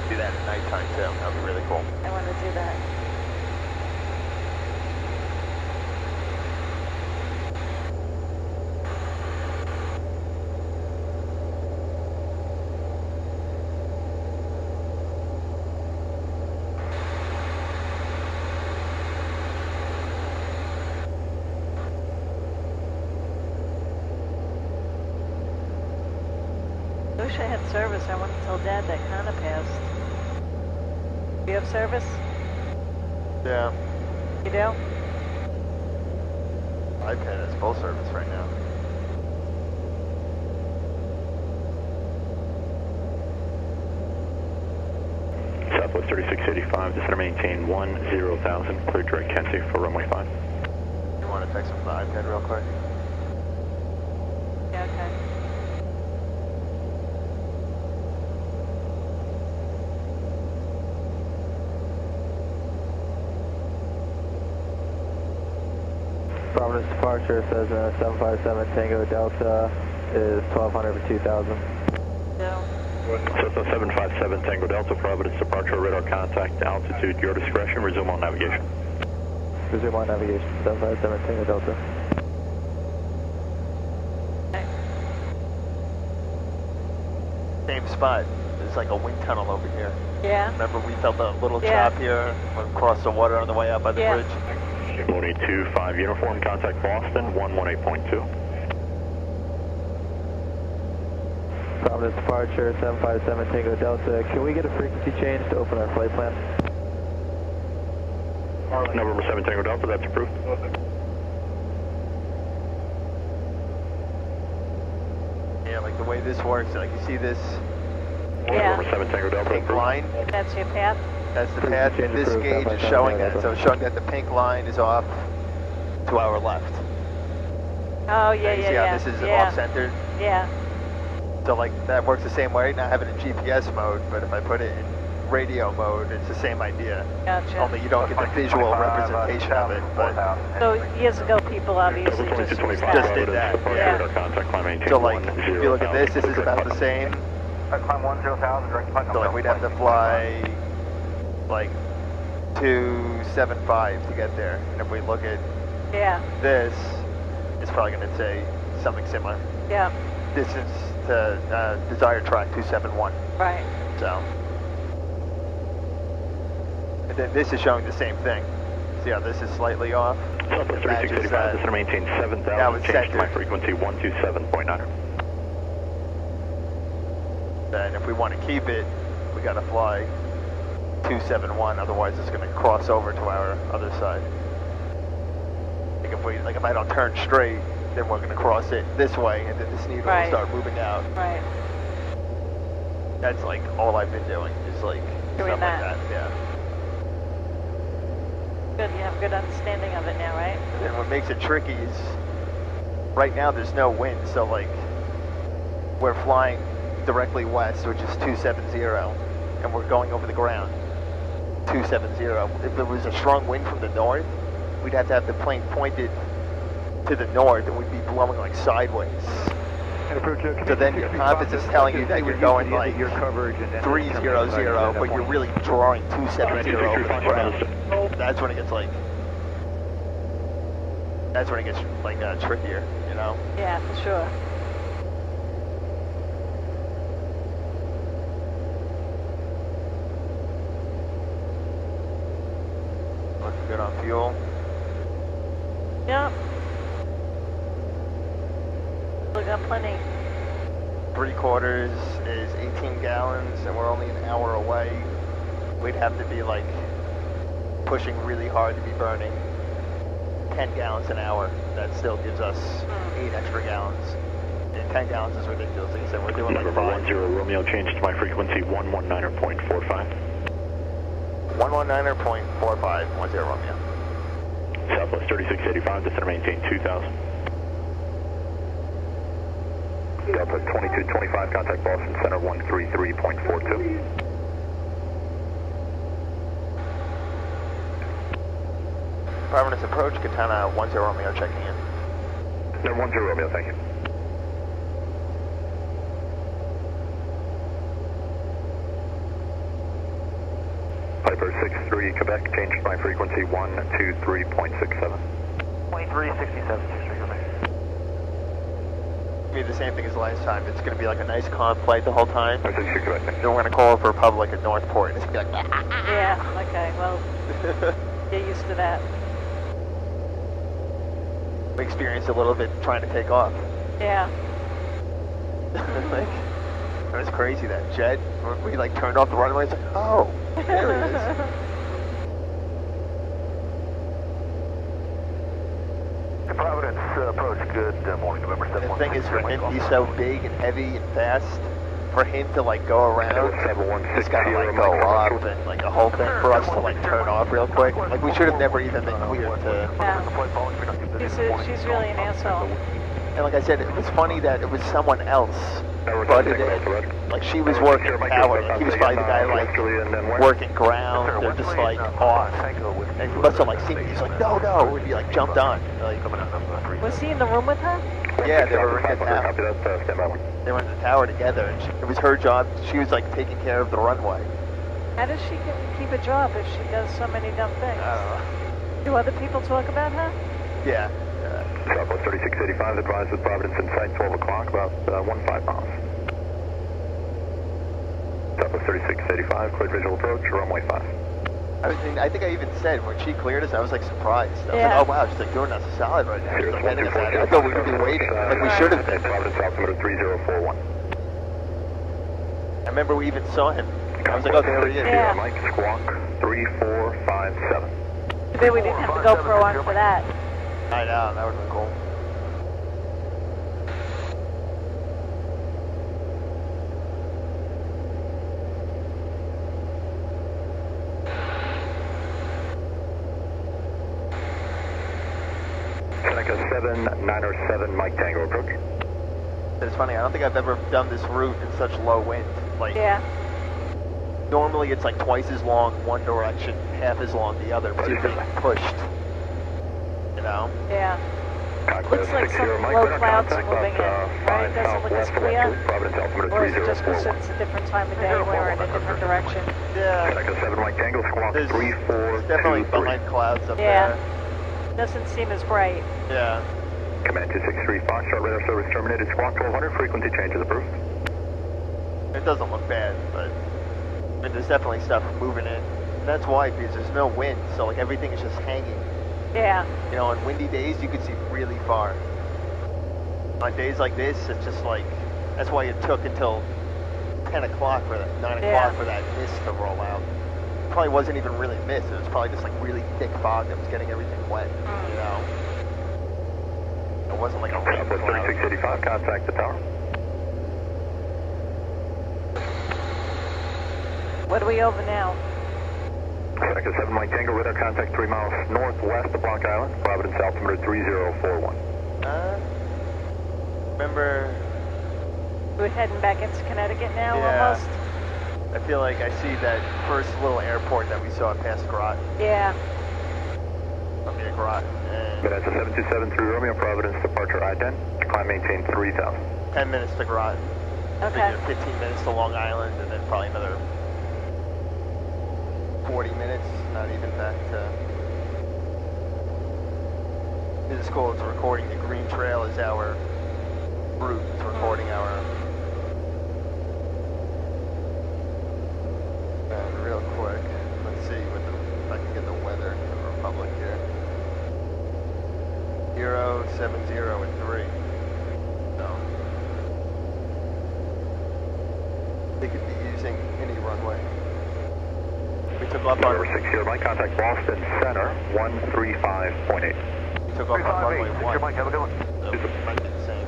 Do that at nighttime too. That would be really cool. I want to do that. I wish I had service. I want to tell Dad that kind of passed. Do you have service? Yeah. You do? iPad is full service right now. Southwest 3685, descend maintain 10,000, clear direct Kenzie for runway 5. You want to text him from the iPad real quick? Yeah, okay. Providence departure says 757 Tango Delta is 1200 for 2000. No. Cessna 757 Tango Delta, Providence departure, radar contact, altitude, your discretion, resume on navigation. Resume on navigation, 757 Tango Delta. Okay. same spot. There's like a wind tunnel over here. Yeah. Remember we felt a little Yeah. chop here across the water on the way out by the Yeah. bridge? 182.5 uniform, contact Boston, 118.2. Providence departure, 757 Tango Delta. Can we get a frequency change to open our flight plan? November 7 Tango Delta, that's approved. Yeah, like the way this works, like you see this Yeah. November 7 Tango Delta, pink approved. line? That's your path? That's the path. This gauge is showing that. So it's showing that the pink line is off to our left. Oh, yeah, You yeah, see yeah. how this is yeah. off-centered? Yeah. So like that works the same way. Now I have it in GPS mode, but if I put it in radio mode, it's the same idea. Gotcha. Only you don't get the visual representation of it. But So years ago, people obviously just used just that. did that. Yeah. So like, if you look at this is about the same. Climb 10,000, direct flight. So like we'd have to fly like 275 to get there. And if we look at Yeah. this, it's probably going to say something similar. Yeah. Distance to desired track 271. Right. So, and then this is showing the same thing. See how this is slightly off? Southwest 3685, this is to maintain 7,000, Now it's change to my centered. frequency 127.9. And if we want to keep it, we got to fly 271. Otherwise, it's going to cross over to our other side. Like if I don't turn straight, then we're going to cross it this way, and then this needle Right. will start moving out. Right. That's like all I've been doing is like Doing stuff that. like that. Yeah. Good. You have a good understanding of it now, right? And what makes it tricky is right now there's no wind, so like we're flying directly west, which is 270, and we're going over the ground 270. If there was a strong wind from the north, we'd have to have the plane pointed to the north, and we'd be blowing like sideways. So then your compass is telling you that you're going like 300, but you're really drawing 270 over the ground. That's when it gets like, trickier, you know? Yeah, for sure. Looking good on fuel. Yep. We got plenty. 3/4 is 18 gallons, and we're only an hour away. We'd have to be like pushing really hard to be burning 10 gallons an hour. That still gives us 8 extra gallons. And 10 gallons is ridiculous. Like I said, we're doing like November 5. 10 Romeo, change to my frequency 119.45. 119.45, 10 Romeo. Southwest 3685, this is to maintain 2,000. Delta 2225, contact Boston Center 133.42. Providence approach, Katana 10 Romeo checking in. No, 10 Romeo, thank you. Piper 63 Quebec, change to my frequency 123.67. 2367, Be the same thing as last time. It's going to be like a nice calm flight the whole time. I think you're correct. Then we're going to call for public at Northport. It's going to be like, Yeah. Okay. Well, get used to that. we experienced a little bit trying to take off. Yeah. Like, it was crazy, that jet. We like turned off the runway. It's like, oh, there it is. Providence approach, good morning, November 7. The thing is, for him to be so big and heavy and fast, for him to like go around, it's got to like go up and like a whole thing for us to like turn off real quick. Like we should have never even been cleared to. Yeah. She's really an asshole. And like I said, it was funny that it was someone else butted in. Like she was working tower, like he was probably the guy like working ground. They're just like off. And he must have like seen me. He's like, no, no, and he like jumped on. Like, Was he in the room with her? yeah, they were in the tower. They went to the tower together, and it was her job. She was like taking care of the runway. How does she keep a job if she does so many dumb things? I don't know. Do other people talk about her? Yeah. Southwest 3685, advised with Providence in sight, 12 o'clock, about 15 miles. Bravo 3685, cleared visual approach, runway 5. I think I even said when she cleared us, I was like surprised. I was Yeah. like, oh wow, she's like doing us a solid right now. She's like heading us out. I thought we would be waiting, like we should have been. Providence altimeter 3041. I remember we even saw him. I was like, oh, there he is. Yeah. Mike, squawk 3457. Maybe we didn't have the GoPro on for that. I know, that would have been cool. Seneca 7907, Mike Tango approach. It's funny, I don't think I've ever done this route in such low wind. Like, Yeah. normally it's like twice as long one direction, half as long the other, but you're being pushed. You know? Yeah. Conquest Looks like 60 some Mike, low radar clouds contact, moving in, right? Doesn't look as clear. Providence altimeter Or is it just because 3041. it's a different time of day, we're in a different direction? Yeah. Seneca 7 Mike Tango, squawk There's 3423. definitely behind clouds up Yeah. Doesn't seem as bright. there. Yeah. Command 263 Foxtrot, radar service terminated, squawk 1200, frequency changes approved. It doesn't look bad, but I mean, there's definitely stuff moving in. And that's why, because there's no wind, so like everything is just hanging. Yeah. You know, on windy days, you can see really far. On days like this, it's just like, that's why it took until 10 o'clock for that, 9 o'clock for that mist to roll out. Probably wasn't even really mist, it was probably just like really thick fog that was getting everything wet, you know? It wasn't like a rain Bravo cloud. 3685, contact the tower. What are we over now? Seneca 7 Mike Tango, radar contact 3 miles northwest of Block Island, Providence altimeter 3041. Remember, We're heading back into Connecticut now, Yeah. almost? I feel like I see that first little airport that we saw past Groton, Yeah. up near Groton, and Vanessa 727 through Romeo, Providence, departure I-10, climb maintain 3000. 10 minutes to Groton. Okay. 15 minutes to Long Island, and then probably another 40 minutes, not even back to... This is cool, it's recording the green trail as our route. It's recording our... real quick, let's see what if I can get the weather for the Republic here. 0, 7, 0, and 3. So... They could be using any runway. We took off on... Number 60, Mike, contact Boston Center, 135.8. We took off on runway 1. Mike, have a good one. So it might be the same.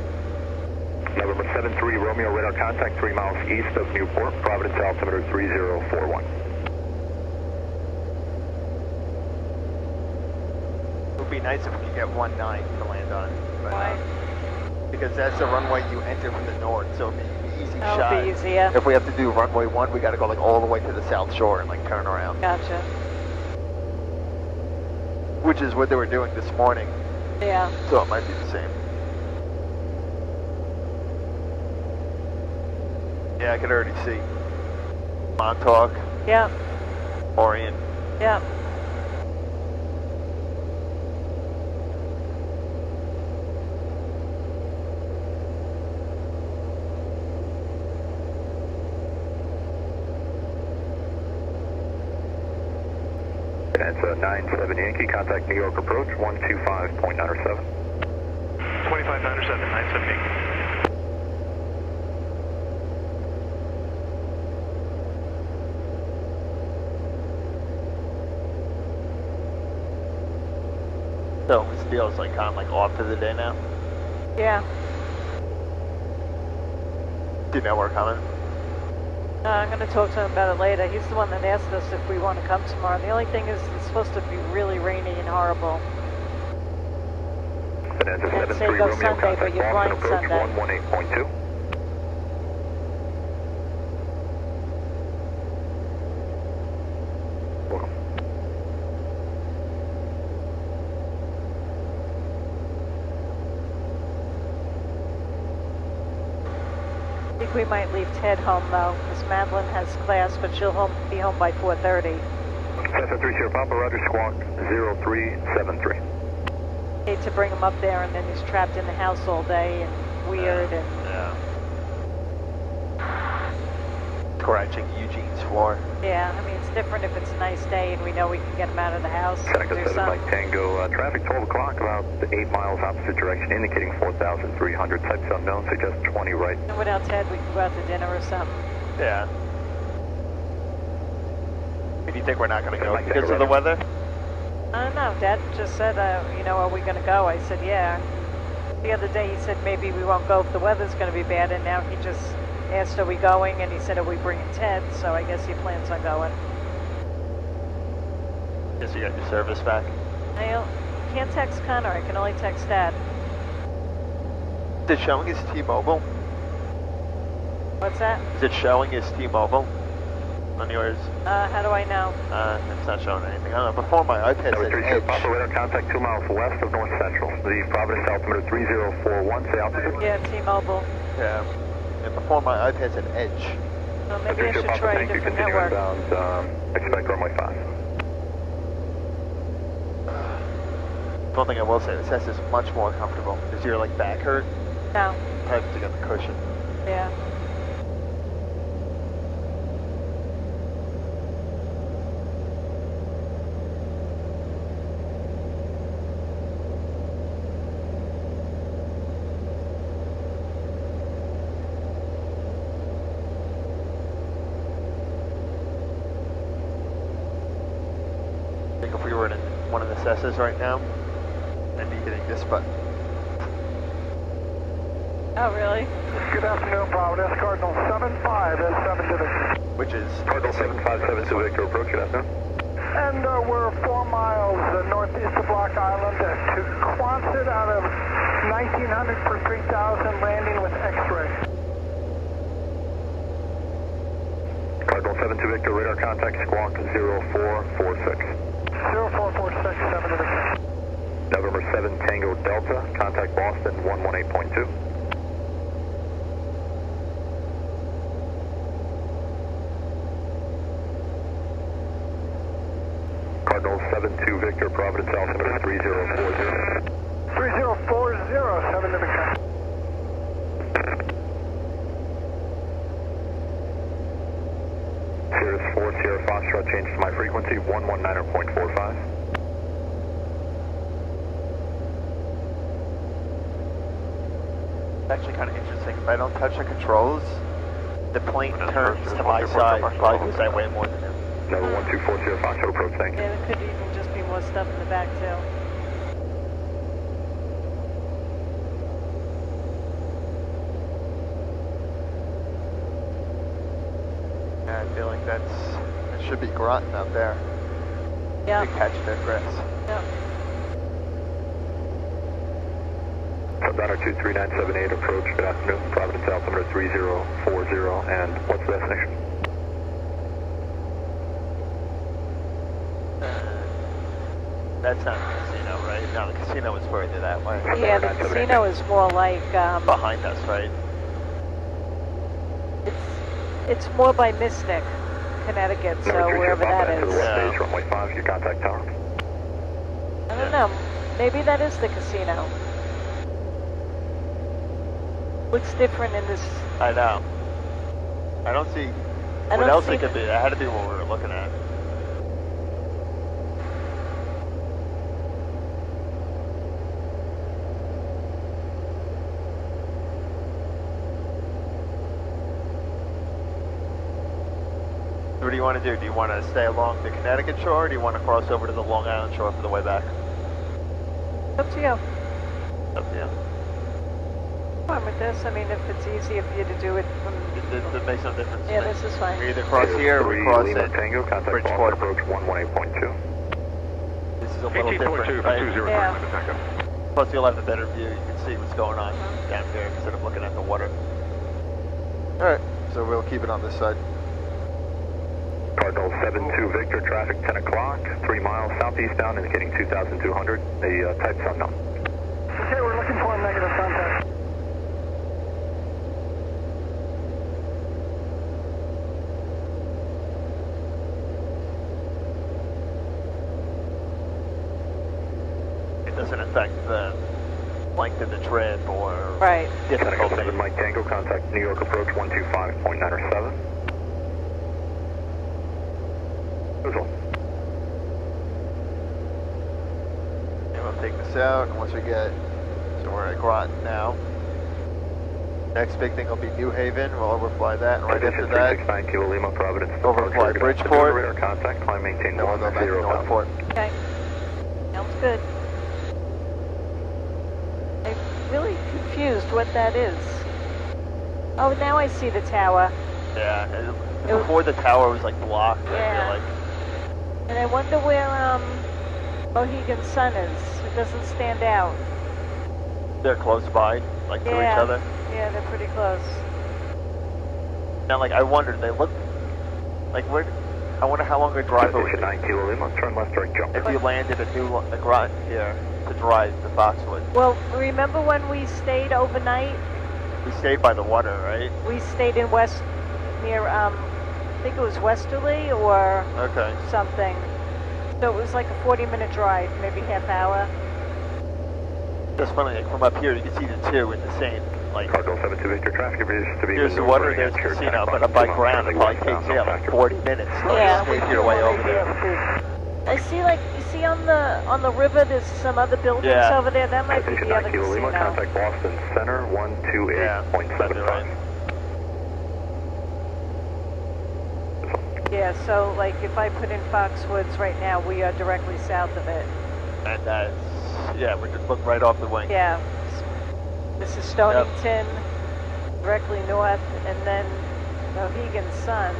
November 73, Romeo, radar contact 3 miles east of Newport, Providence altimeter 3041. It would be nice if we could get 19 to land on. But, Why? because that's the runway you enter from the north, so it'd be an easy That shot. would be easy, yeah. If we have to do runway 1, we got to go like all the way to the south shore and like turn around. Gotcha. Which is what they were doing this morning, Yeah. so it might be the same. Yeah, I could already see Montauk, Yep. Orient. Yep. And it's a 97 Yankee, contact New York approach, 125.907. 2597, 97 Yankee. So this deal is like kind of like off for the day now. Yeah. Do you know we're coming? I'm going to talk to him about it later. He's the one that asked us if we want to come tomorrow. The only thing is it's supposed to be really rainy and horrible. Bonanza And 73 say go Romeo, Sunday, but contact you're Boston flying approach, Sunday. 118.2. Welcome. I think we might leave Ted home though, because Madeline has class, but she'll be home by 4:30. Cessna 30 Papa, Roger, squawk 0373. Hate to bring him up there and then he's trapped in the house all day and weird and... Yeah. scratching Eugene's floor. Yeah, I mean, it's different if it's a nice day and we know we can get him out of the house. Seneca Do 7 something. Mike Tango, traffic 12 o'clock, about 8 miles opposite direction, indicating 4,300. Types unknown, suggest 20 right. And what else, Ted? We can go out to dinner or something. Yeah. Do you think we're not going to go Mike because Tango of the right. weather? I don't know. Dad just said, you know, are we going to go? I said, yeah. The other day he said maybe we won't go if the weather's going to be bad, and now he just asked, are we going? And he said, are we bringing Ted? So I guess he plans on going. Guess you got your service back. I can't text Connor. I can only text Dad. Is it showing as T-Mobile? What's that? Is it showing as T-Mobile on yours? How do I know? It's not showing anything. I don't know. Before my iPad said edge. Papa radar contact 2 miles west of North Central. The Providence altimeter 3041, say altitude. Yeah, T-Mobile. Yeah. And before my iPad said edge. Well, maybe I should try a different network. Expect runway 5. One thing I will say, this S is much more comfortable. Does your like back hurt? No. I have to get the cushion. Yeah. I think if we were in one of the S's right now, I'd be hitting this button. Oh, really? Good afternoon, Providence. Cardinal 75 is 7 to the... Which is... Cardinal 757 to Victor, approach, good afternoon. And we're 4 miles northeast of Block Island to Quonset out of 1900 for 3000, landing with X-ray. Cardinal 72 Victor, radar contact squawk 0446. 0446, 7 to the... November 7 Tango Delta, contact Boston 118.2. Cardinal 72 Victor, Providence altimeter 3040. 3040, 7 to the... Sirius 4 Sierra Foxtrot, change to my frequency 119.45. It's actually kind of interesting. If I don't touch the controls, the plane turns to my side, probably because I weigh more than him. Number 1240 Foxtrot, approach, thank you. Yeah, there could even just be more stuff in the back, too. Yeah, I feel like it should be grunting up there. Yeah. They catch their breaths. Yeah. Subdiner 23978, approach, good afternoon. Providence altimeter 3040, and what's the destination? That's not the casino, right? No, the casino is further that way. Yeah, the casino is more like... behind us, right? It's more by Mystic, Connecticut, so wherever that is. To the west base, runway 5, your contact tower. I don't know. Maybe that is the casino. What's different in this? I know. I don't see... What else it could be? It had to be what we were looking at. What do you want to do? Do you want to stay along the Connecticut shore, or do you want to cross over to the Long Island shore for the way back? Up to you. Up to you. Fine with this. I mean, if it's easier for you to do it from... It makes no difference. Yeah, this is fine. We either cross here or we cross at Tango, contact Bridgeport. approach 118.2. This is a little different, right? Yeah. Plus you'll have the better view. You can see what's going on down here instead of looking at the water. Alright, so we'll keep it on this side. Cardinal 72 Victor, traffic 10 o'clock, 3 miles southeastbound, indicating 2,200. The type's unknown. Okay, we're looking for a negative contact. It doesn't affect the length of the trip or right. difficulty. 7 Mike Tango, contact New York approach 125.907. this out, and once we get, so we're at Groton now. Next big thing will be New Haven. We'll overfly that, and right after that, 369 Kilo Lima, Providence. overfly Bridgeport. Radar contact, climb maintain Then we'll go back to 10. Northport. Okay. Sounds good. I'm really confused what that is. Oh, now I see the tower. Yeah, before the tower was like blocked. Yeah. I feel like. And I wonder where Mohegan Sun is. It doesn't stand out. They're close by, like to each other. Yeah, they're pretty close. Now, like, I wondered, they look like where. I wonder how long a drive it would be. 9 Kilo Lima, turn left, right, jump. If you landed a Groton here to drive the Foxwood. Well, remember when we stayed overnight? We stayed by the water, right? We stayed in near, I think it was Westerly or something. So it was like a 40-minute drive, maybe half hour. Just funny, like from up here, you can see the two in the same, like... Cardinal 72 Victor, traffic appears to be... Here's the water, there's the casino, but up by ground, it probably takes, like 40 minutes. Yeah. To make your way over there. I see, like, you see on the river, there's some other buildings over there. That might be the other Kilo casino. Lima, contact Boston Center, 128.75. Yeah, so, like, if I put in Foxwoods right now, we are directly south of it. And that's, yeah, we just look right off the wing. Yeah. This is Stonington, directly north, and then Mohegan Sun.